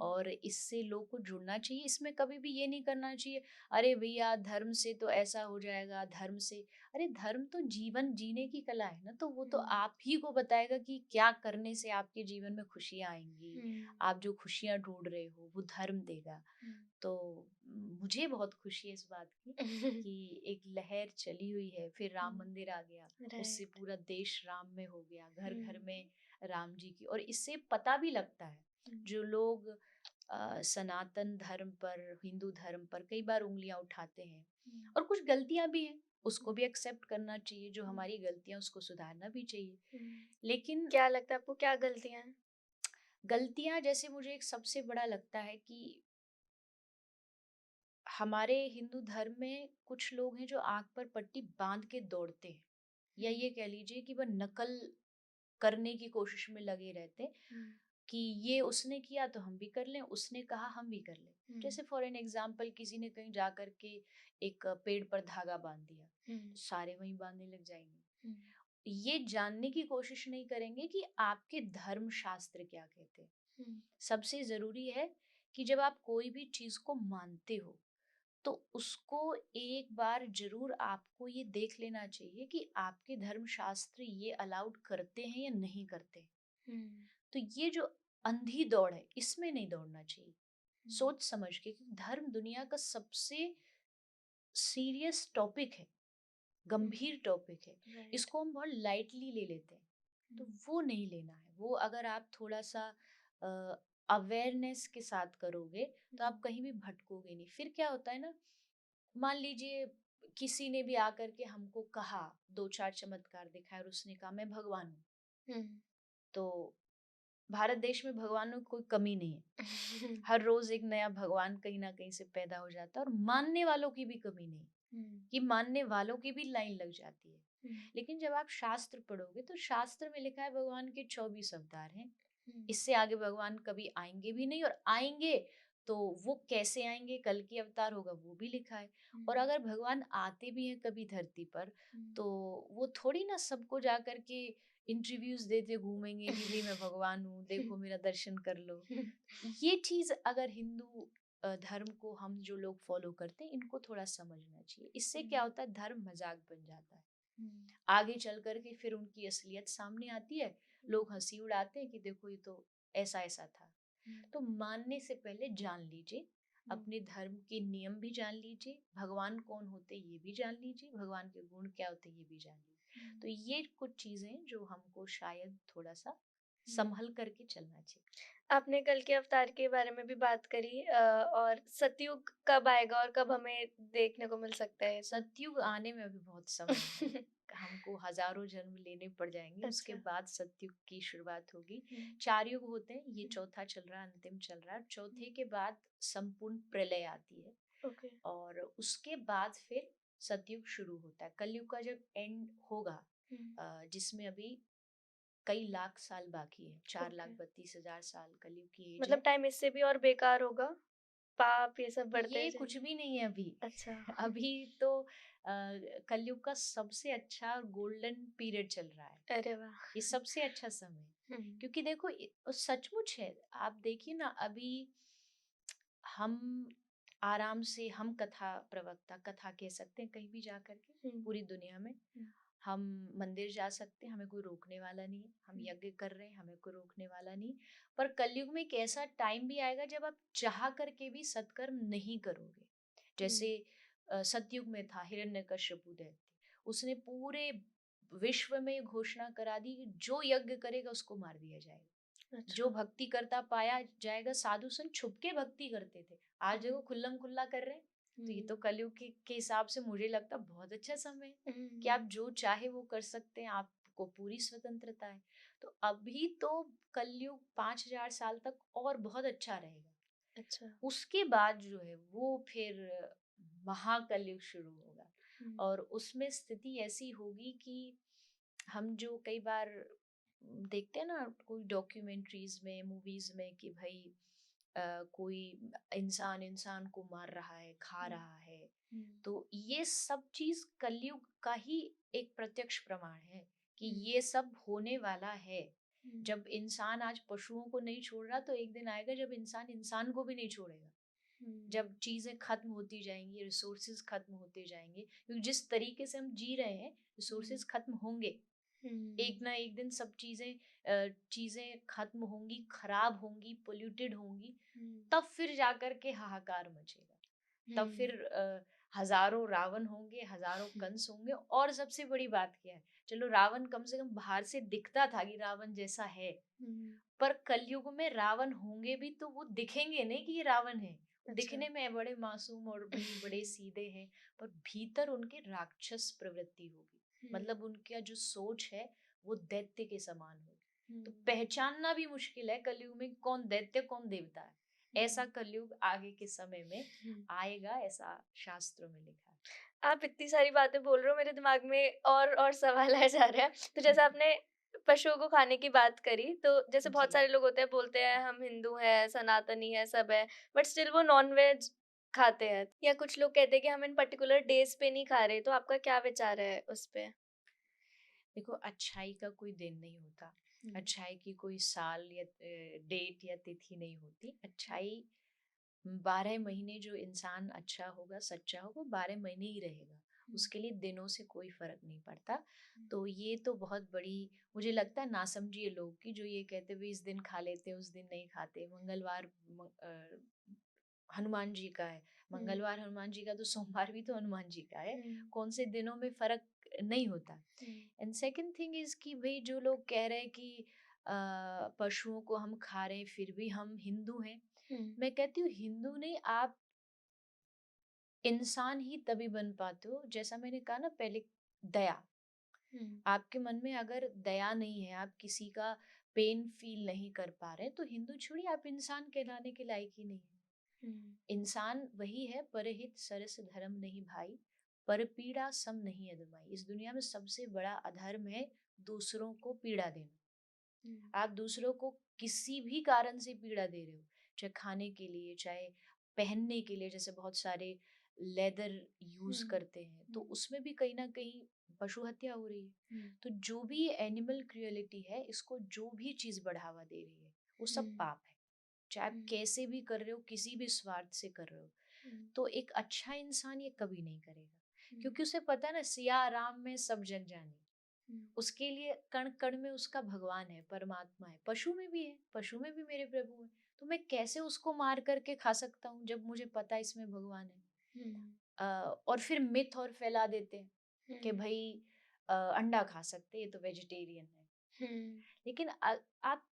और इससे लोग को जुड़ना चाहिए। इसमें कभी भी ये नहीं करना चाहिए अरे भैया धर्म से तो ऐसा हो जाएगा, धर्म से, अरे धर्म तो जीवन जीने की कला है ना, तो वो तो आप ही को बताएगा कि क्या करने से आपके जीवन में खुशियां आएंगी। आप जो खुशियां ढूंढ रहे हो वो धर्म देगा। तो मुझे बहुत खुशी है इस बात की कि एक लहर चली हुई है। फिर राम मंदिर आ गया, उससे पूरा देश राम में हो गया, घर घर में राम जी की। और इससे पता भी लगता है, जो लोग सनातन धर्म पर, हिंदू धर्म पर कई बार उंगलियां उठाते हैं, और कुछ गलतियां भी हैं, उसको भी एक्सेप्ट करना चाहिए, जो हमारी गलतियां उसको सुधारना भी चाहिए। लेकिन क्या लगता है आपको, क्या गलतियां हैं? गलतियां जैसे मुझे एक सबसे बड़ा लगता है कि हमारे हिंदू धर्म में कुछ लोग हैं जो आंख पर पट्टी बांध के दौड़ते हैं, या ये कह लीजिए कि वह नकल करने की कोशिश में लगे रहते हैं कि ये उसने किया तो हम भी कर लें, उसने कहा हम भी कर लें। जैसे फॉर एन एग्जाम्पल, किसी ने कहीं जा कर के एक पेड़ पर धागा बांध दिया तो सारे वहीं बांधने लग जाएंगे। ये जानने की कोशिश नहीं करेंगे कि आपके धर्म शास्त्र क्या कहते हैं। सबसे जरूरी है कि जब आप कोई भी चीज को मानते हो तो उसको एक बार जरूर आपको ये देख लेना चाहिए कि आपके धर्म शास्त्र ये अलाउड करते हैं या नहीं करते। तो ये जो अंधी दौड़ है इसमें नहीं दौड़ना चाहिए, सोच समझ के, कि धर्म दुनिया का सबसे सीरियस टॉपिक है, गंभीर टॉपिक है, राइट। इसको हम बहुत लाइटली ले लेते हैं। तो वो नहीं लेना है। वो अगर आप थोड़ा सा अवेयरनेस के साथ करोगे तो आप कहीं भी भटकोगे नहीं। फिर क्या होता है ना, मान लीजिए किसी ने भी आकर के हमको कहा, दो चार चमत्कार दिखाए और उसने कहा मैं भगवान हूँ, तो भारत देश में भगवानों की कोई कमी नहीं है। हर रोज एक नया भगवान कहीं ना कहीं से पैदा हो जाता है और मानने वालों की भी कमी नहीं, कि मानने वालों की भी लाइन लग जाती है। लेकिन जब आप शास्त्र पढ़ोगे तो शास्त्र में लिखा है भगवान के 24 अवतार हैं, इससे आगे भगवान कभी आएंगे भी नहीं, और आएंगे तो वो कैसे आएंगे, कल की अवतार होगा वो भी लिखा है। और अगर भगवान आते भी हैं कभी धरती पर तो वो थोड़ी ना सबको जाकर के इंटरव्यूज देते घूमेंगे कि भाई मैं भगवान हूँ, देखो मेरा दर्शन कर लो। ये चीज अगर हिंदू धर्म को हम जो लोग फॉलो करते हैं इनको थोड़ा समझना चाहिए। इससे क्या होता है, धर्म मजाक बन जाता है। आगे चल करके फिर उनकी असलियत सामने आती है, लोग हंसी उड़ाते हैं कि देखो ये तो ऐसा ऐसा था। तो मानने से पहले जान लीजिए, अपने धर्म के नियम भी जान लीजिए, भगवान कौन होते ये भी जान लीजिए, भगवान के गुण क्या होते ये भी जान लीजिए। तो ये कुछ चीजें जो हमको शायद थोड़ा सा संभल करके चलना चाहिए। आपने कल के अवतार के बारे में भी बात करी, और सतयुग कब आएगा और कब हमें देखने को मिल सकता है ये सब? सतयुग आने में अभी बहुत समय है, हमको हजारों जन्म लेने पड़ जाएंगे, उसके अच्छा। बाद सतयुग की शुरुआत होगी। हम्म, 4 युग होते हैं, ये हम्म, चौथा चल रहा है, अंतिम चल रहा है। चौथे के बाद संपूर्ण प्रलय आती है ओके। और उसके बाद फिर सतयुग शुरू होता है। कलयुग का जब एंड होगा, जिसमें अभी कई लाख साल बाकी है, 4,32,000 साल कलयुग की एज मतलब है। टाइम इससे भी और बेकार होगा, पाप ये सब बढ़ते ये कुछ जाएंगे। भी नहीं है अभी। अच्छा। अभी तो कलयुग का सबसे अच्छा गोल्डन पीरियड चल रहा है, अरे वाह। ये सबसे अच्छा समय है। क्योंकि देखो सचमुच है, आप देखिए ना, अभी हम आराम से, हम कथा प्रवक्ता, कथा कह सकते हैं कहीं भी जा करके पूरी दुनिया में। हम मंदिर जा सकते हैं, हमें कोई रोकने वाला नहीं है। हम यज्ञ कर रहे हैं, हमें कोई रोकने वाला नहीं। पर कलयुग में एक ऐसा टाइम भी आएगा जब आप चाह करके भी सत्कर्म नहीं करोगे। जैसे सतयुग में था हिरण्यकश्यपु दैत्य, उसने पूरे विश्व में ये घोषणा करा दी कि जो यज्ञ करेगा उसको मार दिया जाएगा। अच्छा। जो भक्ति करता पाया जाएगा। साधु संत छुप के भक्ति करते थे, आज देखो खुल्लम खुल्ला कर रहे हैं। तो ये तो कलयुग के हिसाब से मुझे लगता बहुत अच्छा समय है कि आप जो चाहे वो कर सकते हैं, आपको पूरी स्वतंत्रता है। तो अभी तो कलयुग 5,000 साल तक और बहुत अच्छा रहेगा। अच्छा। उसके बाद जो है वो फिर महाकलयुग शुरू होगा, और उसमें स्थिति ऐसी होगी कि हम जो कई बार देखते हैं ना कोई डॉक्यूमेंट्रीज में, मूवीज में, कि भाई कोई इंसान इंसान को मार रहा है, खा रहा है। तो ये सब चीज कलयुग का ही एक प्रत्यक्ष प्रमाण है कि ये सब होने वाला है। जब इंसान आज पशुओं को नहीं छोड़ रहा तो एक दिन आएगा जब इंसान इंसान को भी नहीं छोड़ेगा। जब चीजें खत्म होती जाएंगी, रिसोर्सेज खत्म होते जाएंगे, क्योंकि जिस तरीके से हम जी रहे हैं रिसोर्सेज खत्म होंगे। एक ना एक दिन सब चीजें खत्म होंगी, खराब होंगी, पोल्यूटेड होंगी। तब फिर जाकर के हाहाकार मचेगा। तब फिर हजारों रावण होंगे, हजारों कंस होंगे। और सबसे बड़ी बात क्या है, चलो रावण कम से कम बाहर से दिखता था कि रावण जैसा है, पर कलयुग में रावण होंगे भी तो वो दिखेंगे नहीं कि ये रावण है। अच्छा। दिखने में बड़े मासूम और भी बड़े सीधे हैं, पर भीतर उनके राक्षस प्रवृत्ति होगी। मतलब उनका जो सोच है वो दैत्य के समान होगी। तो पहचानना भी मुश्किल है कलयुग में कौन दैत्य कौन देवता है। ऐसा कलयुग आगे के समय में आएगा, ऐसा शास्त्रों में लिखा आप इतनी सारी बातें बोल रहे हो, मेरे दिमाग में और सवाल आ जा रहा है। तो जैसे है। आपने पशुओं को खाने की बात करी, तो जैसे बहुत जी। सारे लोग होते हैं, बोलते हैं हम हिंदू हैं, सनातनी है, सब है, बट स्टिल वो नॉन वेज खाते हैं। या कुछ लोग कहते हैं कि हम इन पर्टिकुलर डेज पे नहीं खा रहे। तो आपका क्या विचार है उस पे? देखो, अच्छाई का कोई दिन नहीं होता, अच्छाई की कोई साल या डेट या तिथि नहीं होती। अच्छाई 12 महीने जो इंसान अच्छा होगा, सच्चा होगा, 12 महीने ही रहेगा। उसके लिए दिनों से कोई फर्क नहीं पड़ता। तो ये तो बहुत बड़ी, मुझे लगता है, नासमझी है लोग की जो ये कहते हुए इस दिन खा लेते उस दिन नहीं खाते। मंगलवार हनुमान जी का है, मंगलवार हनुमान जी का, तो सोमवार भी तो हनुमान जी का है। कौन से दिनों में फर्क नहीं होता। एंड सेकंड थिंग इज कि भाई जो लोग कह रहे हैं कि पशुओं को हम खा रहे हैं फिर भी हम हिंदू हैं, मैं कहती हूँ हिंदू नहीं, आप इंसान ही तभी बन पाते हो, जैसा मैंने कहा ना पहले, दया। आपके मन में अगर दया नहीं है, आप किसी का पेन फील नहीं कर पा रहे, तो हिंदू छोड़िए, आप इंसान कहलाने के लायक ही नहीं है। इंसान वही है, परहित सरस धर्म नहीं भाई, पर पीड़ा सम नहीं अदमाई। इस दुनिया में सबसे बड़ा अधर्म है दूसरों को पीड़ा देना। आप दूसरों को किसी भी कारण से पीड़ा दे रहे हो, चाहे खाने के लिए, चाहे पहनने के लिए, जैसे बहुत सारे लेदर यूज करते हैं, तो उसमें भी कहीं ना कहीं पशु हत्या हो रही है। तो जो भी एनिमल क्रूएलिटी है, इसको जो भी चीज बढ़ावा दे रही है, वो सब पाप है। चाहे आप कैसे भी कर रहे हो, किसी भी स्वार्थ से कर रहे हो, तो एक अच्छा इंसान ये कभी नहीं करेगा, क्योंकि उसे पता है ना, सिया राम में सब जग जानी। उसके लिए कण कण में उसका भगवान है, परमात्मा है। पशु में भी है, पशु में भी मेरे प्रभु है। तो मैं कैसे उसको मार करके खा सकता हूँ जब मुझे पता है इसमें भगवान है। और फिर मिथ और फैला देते हैं कि भाई अंडा खा सकते, ये तो वेजिटेरियन है। लेकिन आप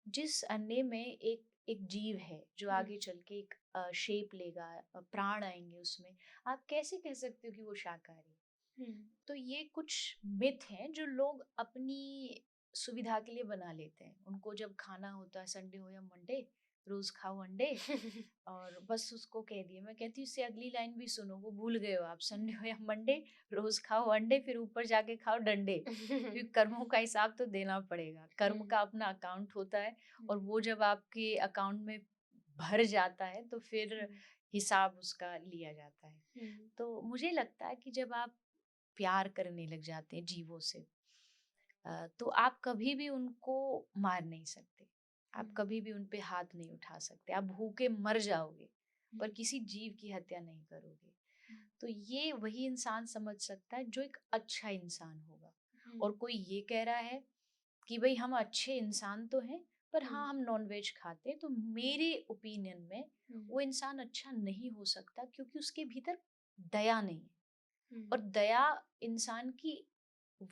जिस अंडे में एक जीव है जो आगे चल के एक शेप लेगा, प्राण आएंगे उसमें, आप कैसे कह सकते हो कि वो शाकाहारी है? तो ये कुछ मिथ हैं जो लोग अपनी सुविधा के लिए बना लेते हैं। उनको जब खाना होता है, संडे हो या मंडे, रोज खाओ अंडे, और बस उसको कह दिए। मैं कहती हूँ इससे अगली लाइन भी सुनो, वो भूल गए हो आप। संडे हो या मंडे, रोज खाओ अंडे, फिर ऊपर जाके खाओ डंडे, क्योंकि कर्मों का हिसाब तो देना पड़ेगा। कर्म का अपना अकाउंट होता है, और वो जब आपके अकाउंट में भर जाता है तो फिर हिसाब उसका लिया जाता है। तो मुझे लगता है कि जब आप प्यार करने लग जाते हैं जीवों से, तो आप कभी भी उनको मार नहीं सकते, आप कभी भी उन पे हाथ नहीं उठा सकते। आप भूखे मर जाओगे पर किसी जीव की हत्या नहीं करोगे। तो ये वही इंसान समझ सकता है जो एक अच्छा इंसान होगा। और कोई ये कह रहा है कि भाई हम अच्छे इंसान तो हैं, पर हाँ हम नॉनवेज खाते हैं, तो मेरे ओपिनियन में वो इंसान अच्छा नहीं हो सकता, क्योंकि उसके भीतर दया नहीं है। और दया इंसान की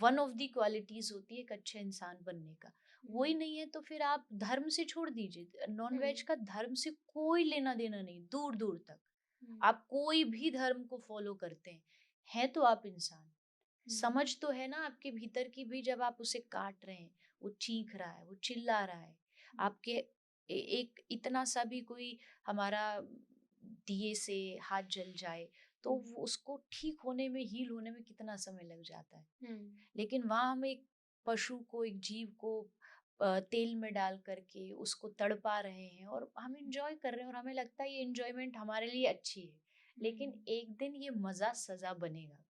वन ऑफ द क्वालिटीज होती है एक अच्छे इंसान बनने का। वही नहीं है तो फिर आप धर्म से छोड़ दीजिए। नॉनवेज का धर्म से कोई लेना देना नहीं, दूर दूर तक। आप कोई भी धर्म को फॉलो करते हैं तो आप इंसान। समझ तो है ना आपके भीतर की भी, जब आप उसे काट रहे हैं, वो चीख रहा है, वो चिल्ला रहा है, आपके एक इतना सा भी कोई हमारा दिए से हाथ जल जाए तो उसको ठीक होने में, हील होने में कितना समय लग जाता है। लेकिन वहां हम एक पशु को, एक जीव को तेल में डाल करके उसको तड़पा रहे हैं और हम इंजॉय कर रहे हैं, और हमें लगता है ये इंजॉयमेंट हमारे लिए अच्छी है। लेकिन एक दिन ये मजा सजा बनेगा,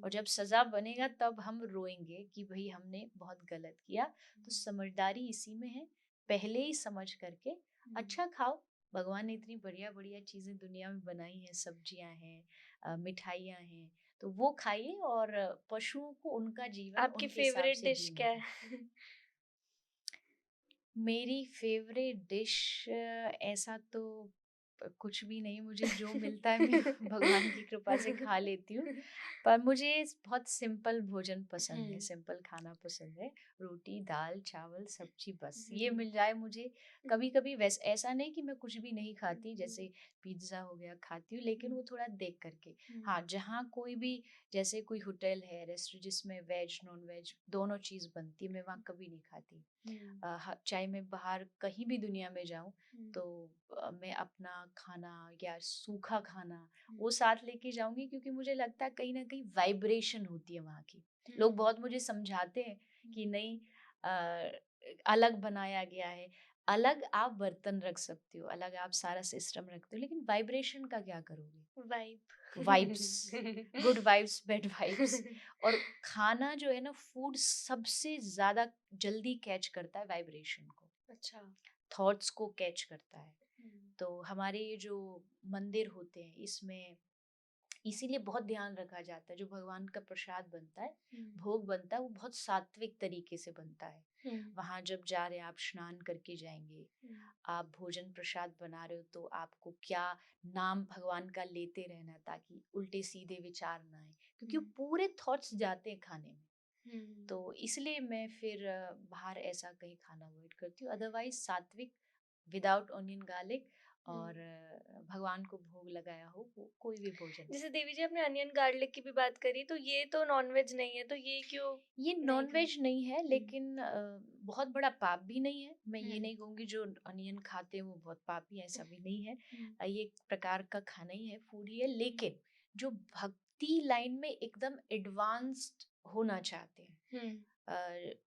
और जब सजा बनेगा तब हम रोएंगे कि भाई हमने बहुत गलत किया। तो समझदारी इसी में है, पहले ही समझ करके अच्छा खाओ। भगवान ने इतनी बढ़िया बढ़िया चीजें दुनिया में बनाई हैं, सब्जियां हैं, मिठाइयाँ हैं, तो वो खाइए, और पशुओं को उनका जीवन आपकी उनके हिसाब फेवरेट से डिश जीने क्या दें। है? मेरी फेवरेट डिश, ऐसा तो कुछ भी नहीं, मुझे जो मिलता है मैं भगवान की कृपा से खा लेती हूँ। पर मुझे बहुत सिंपल भोजन पसंद है, सिंपल खाना पसंद है। रोटी, दाल, चावल, सब्जी, बस ये मिल जाए मुझे। कभी कभी वैसे ऐसा नहीं कि मैं कुछ भी नहीं खाती, जैसे पिज्ज़ा हो गया खाती हूँ, लेकिन वो थोड़ा देख करके। हाँ, जहाँ कोई भी, जैसे कोई होटल है, रेस्टोरेंट जिसमें वेज नॉन वेज दोनों चीज़ बनती है, मैं वहाँ कभी नहीं खाती। चाहे मैं बाहर कहीं भी दुनिया में जाऊं, तो मैं अपना खाना या सूखा खाना वो साथ लेके जाऊंगी, क्योंकि मुझे लगता है कहीं ना कहीं वाइब्रेशन होती है वहाँ की। लोग बहुत मुझे समझाते हैं कि नहीं, अलग बनाया गया है। अलग आप बर्तन रख सकते हो, अलग आप सारा सिस्टम रखते हो, लेकिन वाइब्रेशन का क्या करोगे? Vibes, good vibes, bad vibes. और खाना जो है ना, फूड सबसे ज्यादा जल्दी कैच करता है वाइब्रेशन को, अच्छा। थॉट्स को कैच करता है। हम्म, तो हमारे ये जो मंदिर होते हैं इसमें इसीलिए बहुत ध्यान रखा जाता है, जो भगवान का प्रसाद बनता है, हम्म, भोग बनता है, वो बहुत सात्विक तरीके से बनता है। हम्म, वहाँ जब जा रहे हैं आप, स्नान करके जाएंगे, हम्म, आप भोजन प्रसाद बना रहे हो तो आपको क्या नाम भगवान का लेते रहना, ताकि उल्टे सीधे विचार ना आए, क्योंकि वो हम्म, पूरे थॉट्स जाते हैं खाने में। हम्म, तो इसलिए मैं फिर बाहर ऐसा कहीं खाना अवॉइड करती हूँ, अदरवाइज सात्विक, विदाउट ऑनियन गार्लिक, हम्म। और भगवान को भोग लगाया हो वो कोई भी भोजन। जैसे देवी जी आपने अनियन गार्लिक की भी बात करी, तो ये तो नॉनवेज नहीं है, तो ये क्यों ये नहीं नॉन खाए? वेज नहीं है, हम्म, लेकिन बहुत बड़ा पाप भी नहीं है। मैं ये हम्म, नहीं कहूँगी जो अनियन खाते हैं वो बहुत पापी है, ऐसा भी नहीं है। हम्म, ये एक प्रकार का खाना ही है, फूड ही है, हम्म, लेकिन जो भक्ति लाइन में एकदम एडवांस्ड होना चाहते हैं, हम्म,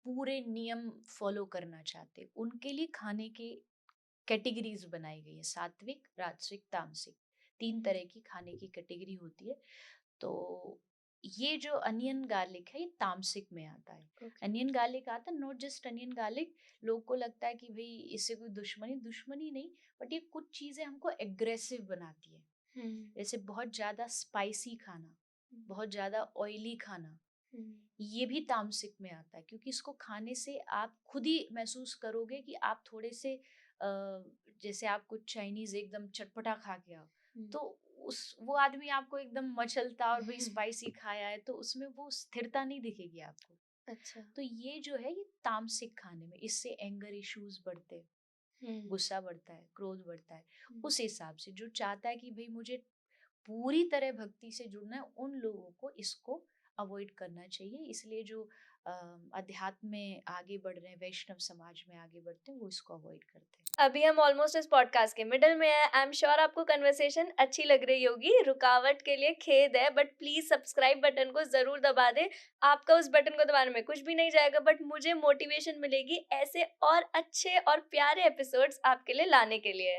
पूरे नियम फॉलो करना चाहते हैं, उनके लिए खाने के कैटेगरीज बनाई गई है, सात्विक, राजसिक, तामसिक, तीन हम्म, तरह की खाने की कैटेगरी होती है। तो ये जो अनियन गार्लिक है ये तामसिक में आता है। ओके, अनियन गार्लिक आता है, नॉट जस्ट अनियन गार्लिक, लोग को लगता है कि भाई इससे कोई दुश्मनी दुश्मनी नहीं, बट ये कुछ चीज़ें हमको एग्रेसिव बनाती है। हम्म, जैसे बहुत ज़्यादा स्पाइसी खाना, हम्म, बहुत ज़्यादा ऑयली खाना, हम्म, ये भी तामसिक में आता है, क्योंकि इसको खाने से आप खुद ही महसूस करोगे कि आप थोड़े से जैसे आप कुछ चाइनीज एकदम चटपटा खा के आओ, हम्म, तो उस वो आदमी आपको एकदम मचलता और भाई हम्म, स्पाइसी खाया है, तो उसमें वो स्थिरता नहीं दिखेगी आपको। अच्छा, तो ये जो है ये तामसिक खाने में, इससे एंगर इश्यूज बढ़ते हैं, हम्म, गुस्सा बढ़ता है, क्रोध बढ़ता है। हम्म, उस हिसाब से जो चाहता है कि भाई मुझे पूरी तरह भक्ति से जुड़ना है, उन लोगों को इसको अवॉइड करना चाहिए। इसलिए जो अध्यात्म में आगे बढ़ रहे हैं, वैष्णव समाज में आगे बढ़ते हैं, वो इसको अवॉइड करते हैं। अभी हम ऑलमोस्ट इस पॉडकास्ट के मिडल में हैं। आई एम श्योर आपको कन्वर्सेशन अच्छी लग रही होगी। रुकावट के लिए खेद है, बट प्लीज सब्सक्राइब बटन को जरूर दबा दें। आपका उस बटन को दबाने में कुछ भी नहीं जाएगा, बट मुझे मोटिवेशन मिलेगी ऐसे और अच्छे और प्यारे एपिसोड्स आपके लिए लाने के लिए।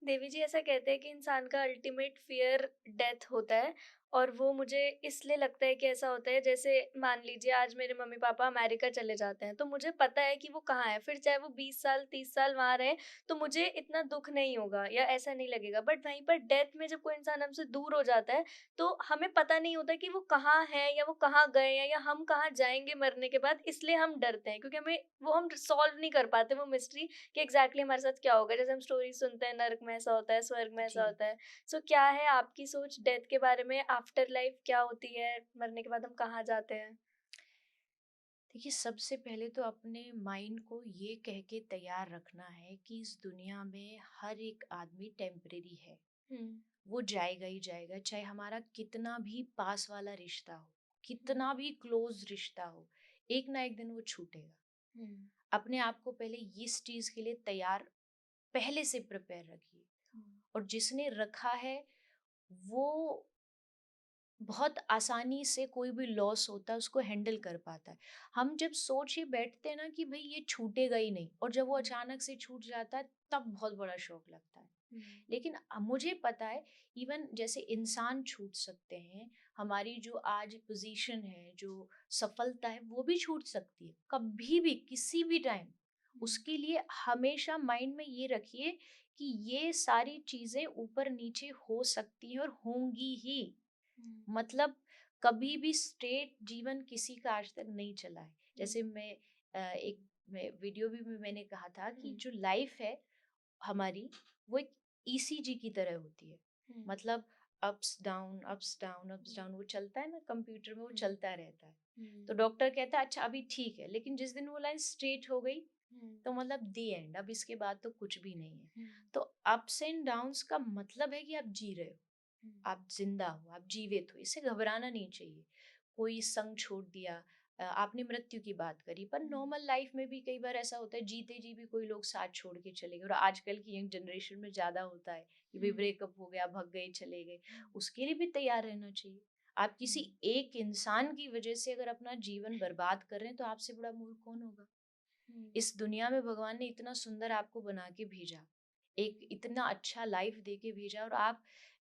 देवी जी ऐसा कहते हैं कि इंसान का अल्टीमेट फियर डेथ होता है, और वो मुझे इसलिए लगता है कि ऐसा होता है, जैसे मान लीजिए आज मेरे मम्मी पापा अमेरिका चले जाते हैं, तो मुझे पता है कि वो कहाँ है, फिर चाहे वो 20 साल 30 साल वहां रहे, तो मुझे इतना दुख नहीं होगा या ऐसा नहीं लगेगा। बट वहीं पर डेथ में जब कोई इंसान हमसे दूर हो जाता है, तो हमें पता नहीं होता कि वो कहाँ है या वो कहाँ गए हैं या हम कहाँ जाएंगे मरने के बाद, इसलिए हम डरते हैं, क्योंकि हमें वो हम सॉल्व नहीं कर पाते वो मिस्ट्री कि एग्जैक्टली हमारे साथ क्या होगा। जैसे हम स्टोरी सुनते हैं, नरक में ऐसा होता है, स्वर्ग में ऐसा जी, होता है। सो क्या है आपकी सोच डेथ के बारे में? आफ्टर लाइफ क्या होती है? मरने के बाद हम कहाँ जाते हैं? देखिए सबसे पहले तो अपने माइंड को ये कह के तैयार रखना है कि इस दुनिया में हर एक आदमी टेम्परेरी है, हम्म, वो जाएगा ही जाएगा, चाहे हमारा कितना भी पास वाला रिश्ता हो, हम्म, कितना भी क्लोज रिश्ता हो, एक ना एक दिन वो छूटेगा। हम्म, अपने आप को पहले इस चीज के लिए तैयार, पहले से प्रिपेयर रखिए। हम्म, और जिसने रखा है वो बहुत आसानी से कोई भी लॉस होता है उसको हैंडल कर पाता है। हम जब सोच ही बैठते हैं ना कि भाई ये छूटेगा ही नहीं, और जब वो हम्म, अचानक से छूट जाता है तब बहुत बड़ा शौक लगता है। हम्म, लेकिन मुझे पता है, इवन जैसे इंसान छूट सकते हैं, हमारी जो आज पोजीशन है, जो सफलता है, वो भी छूट सकती है कभी भी, किसी भी टाइम। हम्म, उसके लिए हमेशा माइंड में ये रखिए कि ये सारी चीजें ऊपर नीचे हो सकती हैं और होंगी ही। हम्म, मतलब कभी भी स्ट्रेट जीवन किसी का आज तक नहीं चला है। जैसे मैं एक वीडियो भी में मैंने कहा था कि हम्म, जो लाइफ है हमारी, वो एक ईसीजी की तरह होती है। हम्म, मतलब ups down ups down ups hmm, down, वो चलता है ना कंप्यूटर में, वो हम्म, चलता रहता है। हम्म, तो डॉक्टर कहता है अच्छा अभी ठीक है, लेकिन जिस दिन वो लाइन स्ट्रेट हो गई हम्म, तो मतलब दी एंड, अब इसके बाद तो कुछ भी नहीं है। हम्म, तो अप्स एंड डाउन्स का मतलब है कि आप जी रहे हो, हम्म, आप जिंदा हो, आप जीवित हो, इससे घबराना नहीं चाहिए। कोई संग छोड़ दिया, आपने मृत्यु की बात करी, पर हम्म, नॉर्मल लाइफ में भी कई बार ऐसा होता है, जीते जी भी कोई लोग साथ छोड़ के चले गए, और आजकल की यंग जनरेशन में ज्यादा होता है कि भाई हम्म, ब्रेकअप हो गया, भग गए, चले गए। हम्म, उसके लिए भी तैयार रहना चाहिए। आप किसी हम्म, एक इंसान की वजह से अगर अपना जीवन बर्बाद कर रहे हैं तो आपसे बड़ा मूर्ख कौन होगा? इस दुनिया में भगवान ने इतना सुंदर आपको बना के भेजा, एक इतना अच्छा लाइफ दे के भेजा, और आप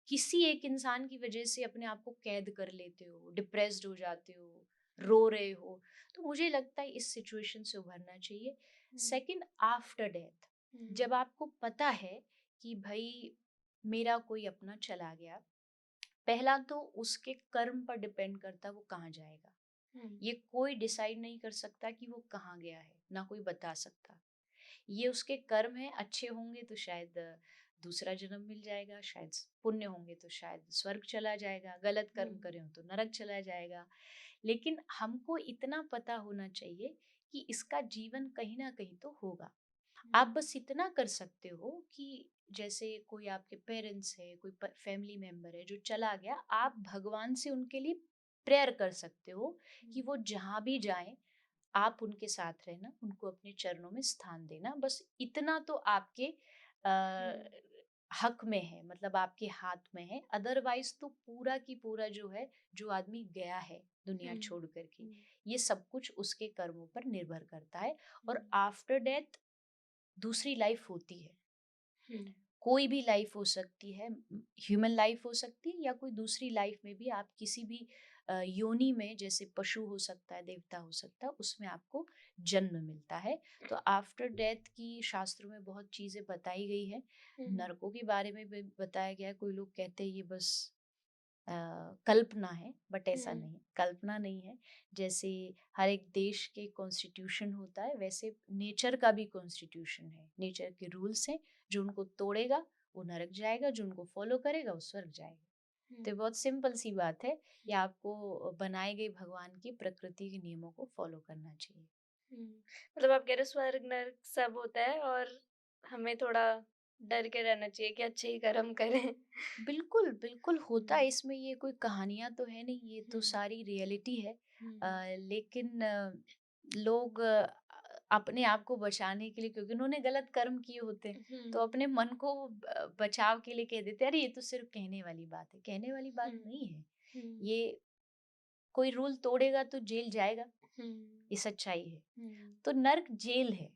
किसी एक इंसान की वजह से अपने आप को कैद कर लेते हो, डिप्रेस्ड हो जाते हो, रो रहे हो। तो मुझे लगता है इस सिचुएशन से उभरना चाहिए। सेकंड, आफ्टर डेथ, जब आपको पता है कि भाई मेरा कोई अपना चला गया, पहला तो उसके कर्म पर डिपेंड करता है वो कहाँ जाएगा। ये कोई डिसाइड नहीं कर सकता कि वो कहाँ गया है, ना कोई बता सकता। ये उसके कर्म है, अच्छे होंगे तो शायद दूसरा जन्म मिल जाएगा, शायद पुण्य होंगे तो शायद स्वर्ग चला जाएगा, गलत कर्म करे हो तो नरक चला जाएगा। लेकिन हमको इतना पता होना चाहिए कि इसका जीवन कहीं ना कहीं तो होगा। आप बस इतना कर सकते हो कि जैसे कोई आपके पेरेंट्स है, कोई फैमिली मेंबर है जो चला गया, आप भगवान से उनके लिए प्रेयर कर सकते हो कि वो जहाँ भी जाएं आप उनके साथ रहना, उनको अपने चरणों में स्थान देना। बस इतना तो आपके हक में है, मतलब आपके हाथ में है। अदरवाइज तो पूरा की पूरा जो है, जो आदमी गया है दुनिया छोड़ करके, ये सब कुछ उसके कर्मों पर निर्भर करता है। और आफ्टर डेथ दूसरी लाइफ होती है, कोई भी लाइफ हो सकती है, ह्यूमन लाइफ हो सकती है, या कोई दूसरी लाइफ में भी आप किसी भी योनि में, जैसे पशु हो सकता है, देवता हो सकता है, उसमें आपको जन्म मिलता है। तो आफ्टर डेथ की शास्त्रों में बहुत चीजें बताई गई है। नरकों के बारे में भी बताया गया है। कोई लोग कहते हैं ये बस कल्पना है, बट ऐसा नहीं है, कल्पना नहीं है। जैसे हर एक देश के कॉन्स्टिट्यूशन होता है, वैसे नेचर का भी कॉन्स्टिट्यूशन है, नेचर के रूल्स हैं। जो उनको तोड़ेगा वो नरक जाएगा, जो उनको फॉलो करेगा वो स्वर्ग जाएगा। तो बहुत सिंपल सी बात है, ये आपको बनाए गए भगवान की प्रकृति के नियमों को फॉलो करना चाहिए। मतलब आप कह रहे हो स्वर्ग नर्क सब होता है और हमें थोड़ा डर के रहना चाहिए कि अच्छे ही कर्म करें। बिल्कुल बिल्कुल होता है, इसमें ये कोई कहानियां तो है नहीं, ये तो सारी रियलिटी है। लेकिन लोग अपने आप को बचाने के लिए, क्योंकि उन्होंने गलत कर्म किए होते हैं, तो अपने मन को बचाव के लिए कह देते हैं अरे ये तो सिर्फ कहने वाली बात है। कहने वाली बात नहीं है ये। कोई रूल तोड़ेगा तो जेल जाएगा, ये सच्चाई है। तो नर्क जेल है,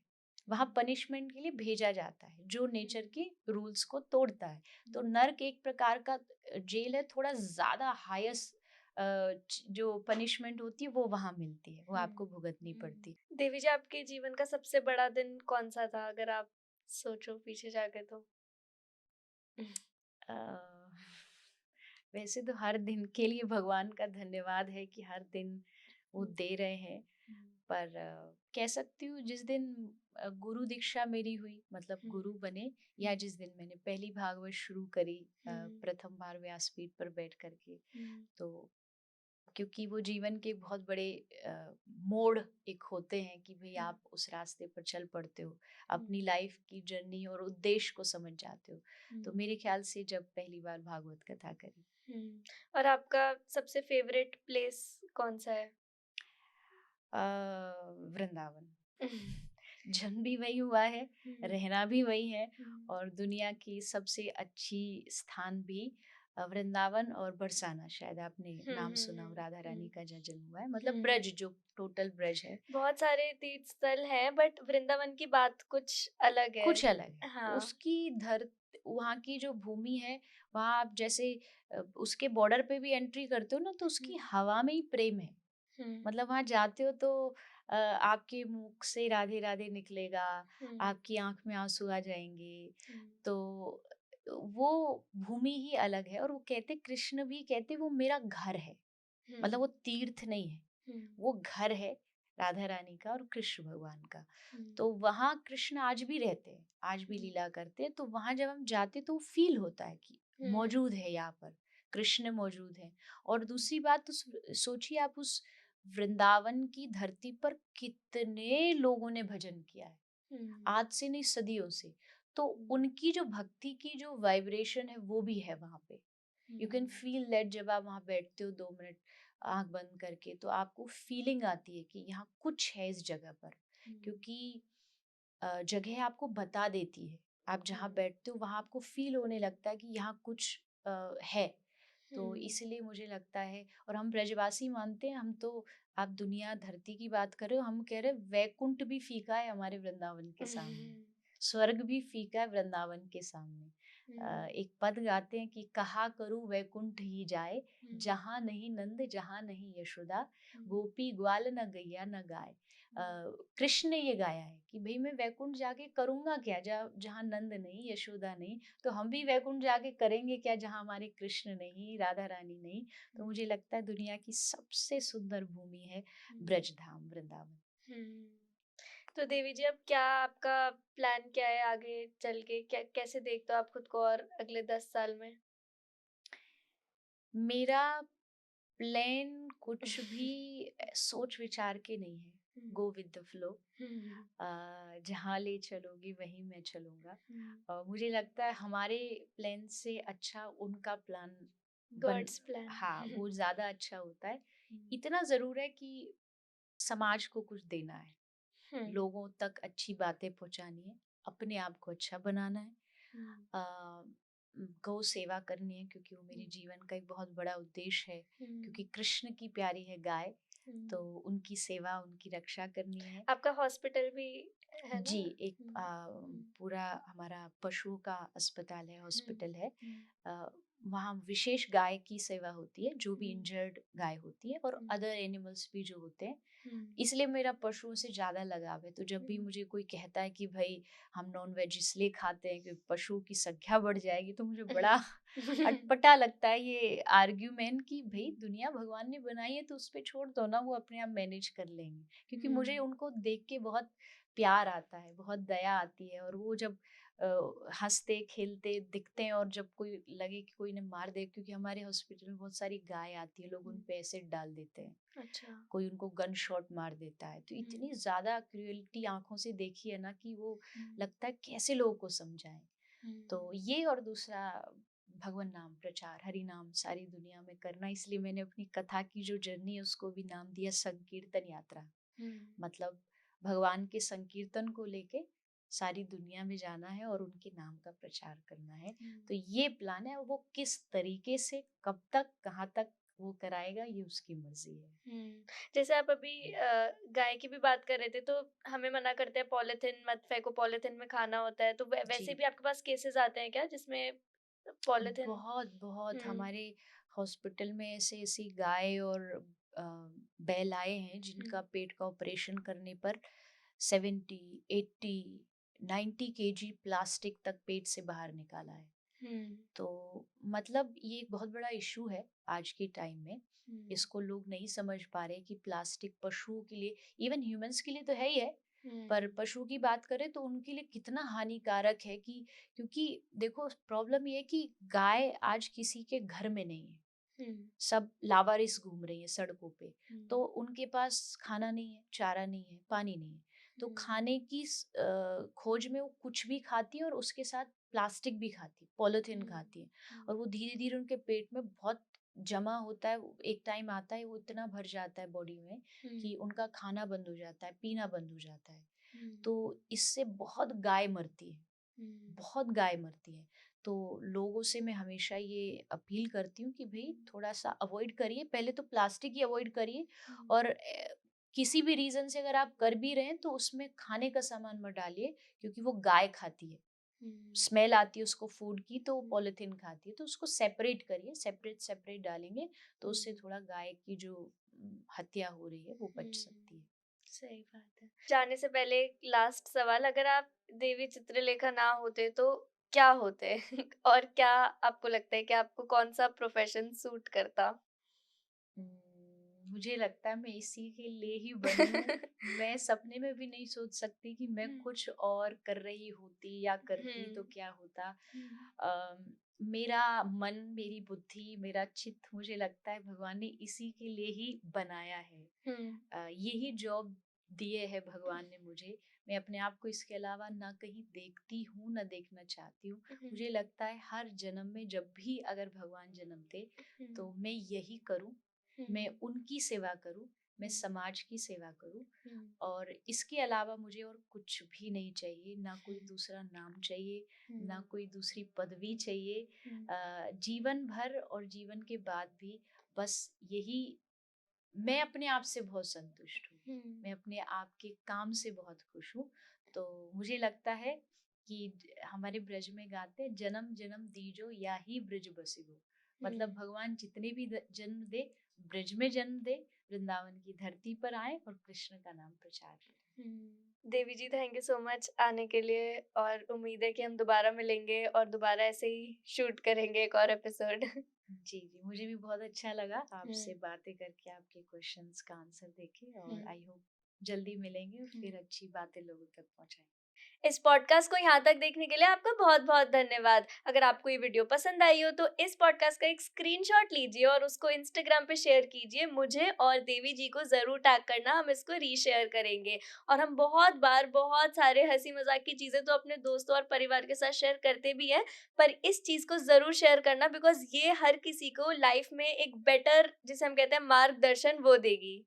वहां पनिशमेंट के लिए भेजा जाता है जो नेचर के रूल्स को तोड़ता है। तो नर्क एक प्रकार का जेल है, थोड़ा ज्यादा हाईएस्ट जो पनिशमेंट होती है वो वहां मिलती है, वो आपको भुगतनी पड़ती। देवी जी, आपके जीवन का सबसे बड़ा दिन कौन सा था, अगर आप सोचो पीछे जाके तो? अ, वैसे तो हर दिन के लिए भगवान का धन्यवाद है कि हर दिन वो दे रहे हैं। पर कह सकती हूँ जिस दिन गुरु दीक्षा मेरी हुई, मतलब गुरु बने, या जिस दिन मैंने पहली भागवत शुरू करी प्रथम बार व्यासपीठ पर बैठ करके, तो क्योंकि वो जीवन के बहुत बड़े मोड़ एक होते हैं कि भाई आप उस रास्ते पर चल पड़ते हो, अपनी लाइफ की जर्नी और उद्देश्य को समझ जाते हो। तो मेरे ख्याल से जब पहली बार भागवत कथा करी। और आपका सबसे फेवरेट प्लेस कौन सा है? वृंदावन। जन्म भी वही हुआ है, रहना भी वही है, और दुनिया की सबसे अच्छी स्थान भी वृंदावन और बरसाना, शायद आपने नाम सुना हो, राधा रानी का जहाँ जन्म हुआ है, मतलब ब्रज, जो टोटल ब्रज है। बहुत सारे तीर्थ स्थल हैं, बट वृंदावन की बात कुछ अलग है। कुछ अलग है। हाँ। उसकी वहाँ की जो भूमि है, वहाँ आप जैसे उसके बॉर्डर पे भी एंट्री करते हो ना, तो उसकी हवा में ही प्रेम है। मतलब वहां जाते हो तो आपके मुख से राधे राधे निकलेगा, आपकी आंख में आंसू आ जाएंगे। तो वो भूमि ही अलग है। और वो कहते, कृष्ण भी कहते वो मेरा घर है, मतलब वो तीर्थ नहीं है, वो घर है राधा रानी का और कृष्ण भगवान का। तो वहाँ कृष्ण आज भी रहते हैं, आज भी लीला करते हैं। तो वहां जब हम जाते तो फील होता है कि मौजूद है, यहाँ पर कृष्ण मौजूद है। और दूसरी बात तो सोचिए आप, उस वृंदावन की धरती पर कितने लोगों ने भजन किया है, आज से नहीं सदियों से। तो उनकी जो भक्ति की जो वाइब्रेशन है वो भी है वहां पे। You can feel that. जब आप वहां बैठते हो 2 मिनट आंख बंद करके, तो आपको फीलिंग आती है कि यहाँ कुछ है इस जगह पर, क्योंकि जगह आपको बता देती है। आप जहाँ बैठते हो वहां आपको फील होने लगता है कि यहाँ कुछ है। तो हुँ। इसलिए मुझे लगता है, और हम ब्रजवासी मानते हैं, हम तो, आप दुनिया धरती की बात कर रहे हो, हम कह रहे हैं वैकुंठ भी फीका है हमारे वृंदावन के सामने, हुँ, स्वर्ग भी फीका है वृंदावन के सामने। हुँ, एक पद गाते हैं कि कहा करूँ वैकुंठ ही जाए, हुँ, जहाँ नहीं नंद जहाँ नहीं यशोदा, हुँ, गोपी ग्वाल न गैया न गाय। हुँ, कृष्ण ने ये गाया है कि भाई मैं वैकुंठ जाके करूँगा क्या, जहाँ नंद नहीं, यशोदा नहीं, तो हम भी वैकुंठ जाके करेंगे क्या जहाँ हमारे कृष्ण नहीं, राधा रानी नहीं। तो मुझे लगता है दुनिया की सबसे सुंदर भूमि है हुँ, ब्रजधाम वृंदावन। हुँ। तो देवी जी, अब क्या आपका प्लान क्या है आगे चल के? कैसे देखते हो आप खुद को और अगले 10 साल में? मेरा प्लान कुछ भी सोच विचार के नहीं है, हुँ, गो विद द फ्लो। हुँ, जहाँ ले चलोगी वहीं मैं चलूँगा। हुँ। मुझे लगता है हमारे प्लान से अच्छा उनका प्लान बन, गॉड्स प्लान। हाँ, वो ज़्यादा अच्छा होता है। हुँ, इतना ज़रूर है कि समाज को कुछ देना है, हुँ, लोगों तक अच्छी बातें पहुँचानी है, अपने आप को अच्छा बनाना है। हुँ, अ, गौ सेवा करनी है, क्योंकि वो हुँ, मेरे जीवन का एक बहुत बड़ा उद्देश्य है, हुँ, क्योंकि कृष्ण की प्यारी है गाय, तो हुँ। उनकी सेवा, उनकी रक्षा करनी है। आपका हॉस्पिटल भी है ना? जी, एक हुँ, हुँ, पूरा हमारा पशुओं का अस्पताल है, हुँ, हॉस्पिटल है। हुँ, अ, वहाँ विशेष गाय की सेवा होती है, जो भी हुँ, इंजर्ड गाय होती है, और हुँ, अदर एनिमल्स भी जो होते हैं। हुँ, इसलिए मेरा पशुओं से ज़्यादा लगाव है। तो जब भी हुँ, मुझे कोई कहता है कि भई हम नॉन-वेज इसलिए खाते हैं कि पशुओं की संख्या बढ़ जाएगी, तो मुझे बड़ा अटपटा लगता है ये आर्ग्यूमेंट कि भई दुनिया भगवान ने बनाई है तो उस पे छोड़ दो ना, वो अपने आप मैनेज कर लेंगे। क्योंकि मुझे हुँ, उनको देख के बहुत प्यार आता है, बहुत दया आती है, और वो जब हँसते खेलते दिखते हैं, और जब कोई लगे कि कोई ने मार दे, क्योंकि हमारे हॉस्पिटल में बहुत सारी गाय आती है, लोग उन हुँ, पे एसिड डाल देते हैं, अच्छा। कोई उनको गन शॉट मार देता है, तो हुँ, इतनी ज़्यादा क्रूएल्टी आँखों से देखी है ना कि वो हुँ, लगता है कैसे लोगों को समझाएँ। हुँ, तो ये, और दूसरा भगवन नाम प्रचार, हरि नाम सारी दुनिया में करना, इसलिए मैंने अपनी कथा की जो जर्नी है उसको भी नाम दिया संकीर्तन यात्रा। हुँ, मतलब भगवान के संकीर्तन को लेके सारी दुनिया में जाना है और उनके नाम का प्रचार करना है। हुँ। तो ये प्लान है, और वो किस तरीके से, कब तक, कहाँ तक वो कराएगा, ये उसकी मर्जी है। हुँ। जैसे आप अभी गाय की भी बात कर रहे थे, तो हमें मना करते हैं पॉलीथीन मत फेंको, पॉलीथीन में खाना होता है, तो वैसे जी, भी आपके पास केसेज़ आते हैं क्या जिसमें पॉलीथीन? बहुत बहुत हुँ, हमारे हॉस्पिटल में ऐसे ऐसी गाय और अ, बैल आए हैं हुँ, जिनका पेट का ऑपरेशन करने पर 70, 80, 90 केजी प्लास्टिक तक पेट से बाहर निकाला है। हुँ, तो मतलब ये एक बहुत बड़ा इशू है आज के टाइम में। हुँ, इसको लोग नहीं समझ पा रहे कि प्लास्टिक पशुओं के लिए, इवन ह्यूमंस के लिए तो है ही है, हुँ, पर पशु की बात करें तो उनके लिए कितना हानिकारक है। कि क्योंकि देखो प्रॉब्लम ये है कि गाय आज किसी के घर में नहीं है, हुँ, सब लावारिस घूम रही है सड़कों पे। हुँ, तो उनके पास खाना नहीं है, चारा नहीं है, पानी नहीं है, तो हुँ, खाने की खोज में वो कुछ भी खाती है, और उसके साथ प्लास्टिक भी खाती है, पॉलिथीन हुँ, खाती है, हुँ, और वो धीरे धीरे उनके पेट में बहुत जमा होता है। एक टाइम आता है वो इतना भर जाता है बॉडी में हुँ, कि उनका खाना बंद हो जाता है, पीना बंद हो जाता है। हुँ, तो इससे बहुत गाय मरती है, हुँ, बहुत गाय मरती है। तो लोगों से मैं हमेशा ये अपील करती हूँ कि भई थोड़ा सा अवॉइड करिए, पहले तो प्लास्टिक ही अवॉइड करिए, हुँ, और किसी भी रीज़न से अगर आप कर भी रहे हैं तो उसमें खाने का सामान मत डालिए, क्योंकि वो गाय खाती है। हुँ, स्मेल आती है उसको फूड की, तो वो हुँ, पॉलिथीन खाती है, तो उसको सेपरेट करिए, सेपरेट डालेंगे तो हुँ, उससे थोड़ा गाय की जो हत्या हो रही है वो बच हुँ। सकती है। सही बात है। जाने से पहले एक लास्ट सवाल, अगर आप देवी चित्रलेखा ना होते तो क्या होते? और क्या आपको लगता है कि आपको कौन-सा प्रोफ़ेशन सूट करता? मुझे लगता है मैं इसी के लिए ही बनी हूँ। मैं सपने में भी नहीं सोच सकती कि मैं हुँ, कुछ और कर रही होती या करती तो हुँ, क्या होता। हुँ, अम, मेरा मन, मेरी बुद्धि, मेरा चित्त, मुझे लगता है भगवान ने इसी के लिए ही बनाया है। हुँ, यही जॉब दिए है भगवान ने मुझे। मैं अपने आप को इसके अलावा ना कहीं देखती हूँ, ना देखना चाहती हूँ। हुँ, मुझे लगता है हर जन्म में जब भी अगर भगवान जन्म दे हुँ, तो मैं यही करूँ, हुँ, मैं उनकी सेवा करूँ, मैं समाज की सेवा करूं, हम्म, और इसके अलावा मुझे और कुछ भी नहीं चाहिए, ना कोई हम्म, दूसरा नाम चाहिए, ना हम्म, कोई दूसरी पदवी चाहिए। हम्म, जीवन भर और जीवन के बाद भी बस यही, मैं अपने आप से बहुत संतुष्ट हूँ, हम्म, मैं अपने आप के काम से बहुत खुश हूँ। तो मुझे लगता है कि हमारे ब्रज में गाते हैं, जन्म जन्म दीजो या ही ब्रज बसिगो, मतलब हम्म, भगवान जितने भी जन्म दे, ब्रज में जन्म दे, वृंदावन की धरती पर आए और कृष्ण का नाम प्रचार करें। देवी जी, थैंक यू सो मच आने के लिए, और उम्मीद है कि हम दोबारा मिलेंगे और दोबारा ऐसे ही शूट करेंगे एक और एपिसोड। जी जी, मुझे भी बहुत अच्छा लगा हम्म, आपसे बातें करके, आपके क्वेश्चंस का आंसर देके, और हम्म, आई होप जल्दी मिलेंगे और हम्म। फिर अच्छी बातें लोगों तक पहुंचाएंगे। इस पॉडकास्ट को यहाँ तक देखने के लिए आपका बहुत-बहुत धन्यवाद। अगर आपको ये वीडियो पसंद आई हो तो इस पॉडकास्ट का एक स्क्रीनशॉट लीजिए और उसको इंस्टाग्राम पे शेयर कीजिए। मुझे और देवी जी को ज़रूर टैग करना, हम इसको रीशेयर करेंगे। और हम बहुत बार बहुत सारे हँसी-मज़ाक की चीज़ें तो अपने दोस्तों और परिवार के साथ शेयर करते भी हैं, पर इस चीज़ को ज़रूर शेयर करना, बिकॉज़ ये हर किसी को लाइफ़ में एक बेटर, जिसे हम कहते हैं, मार्गदर्शन वो देगी।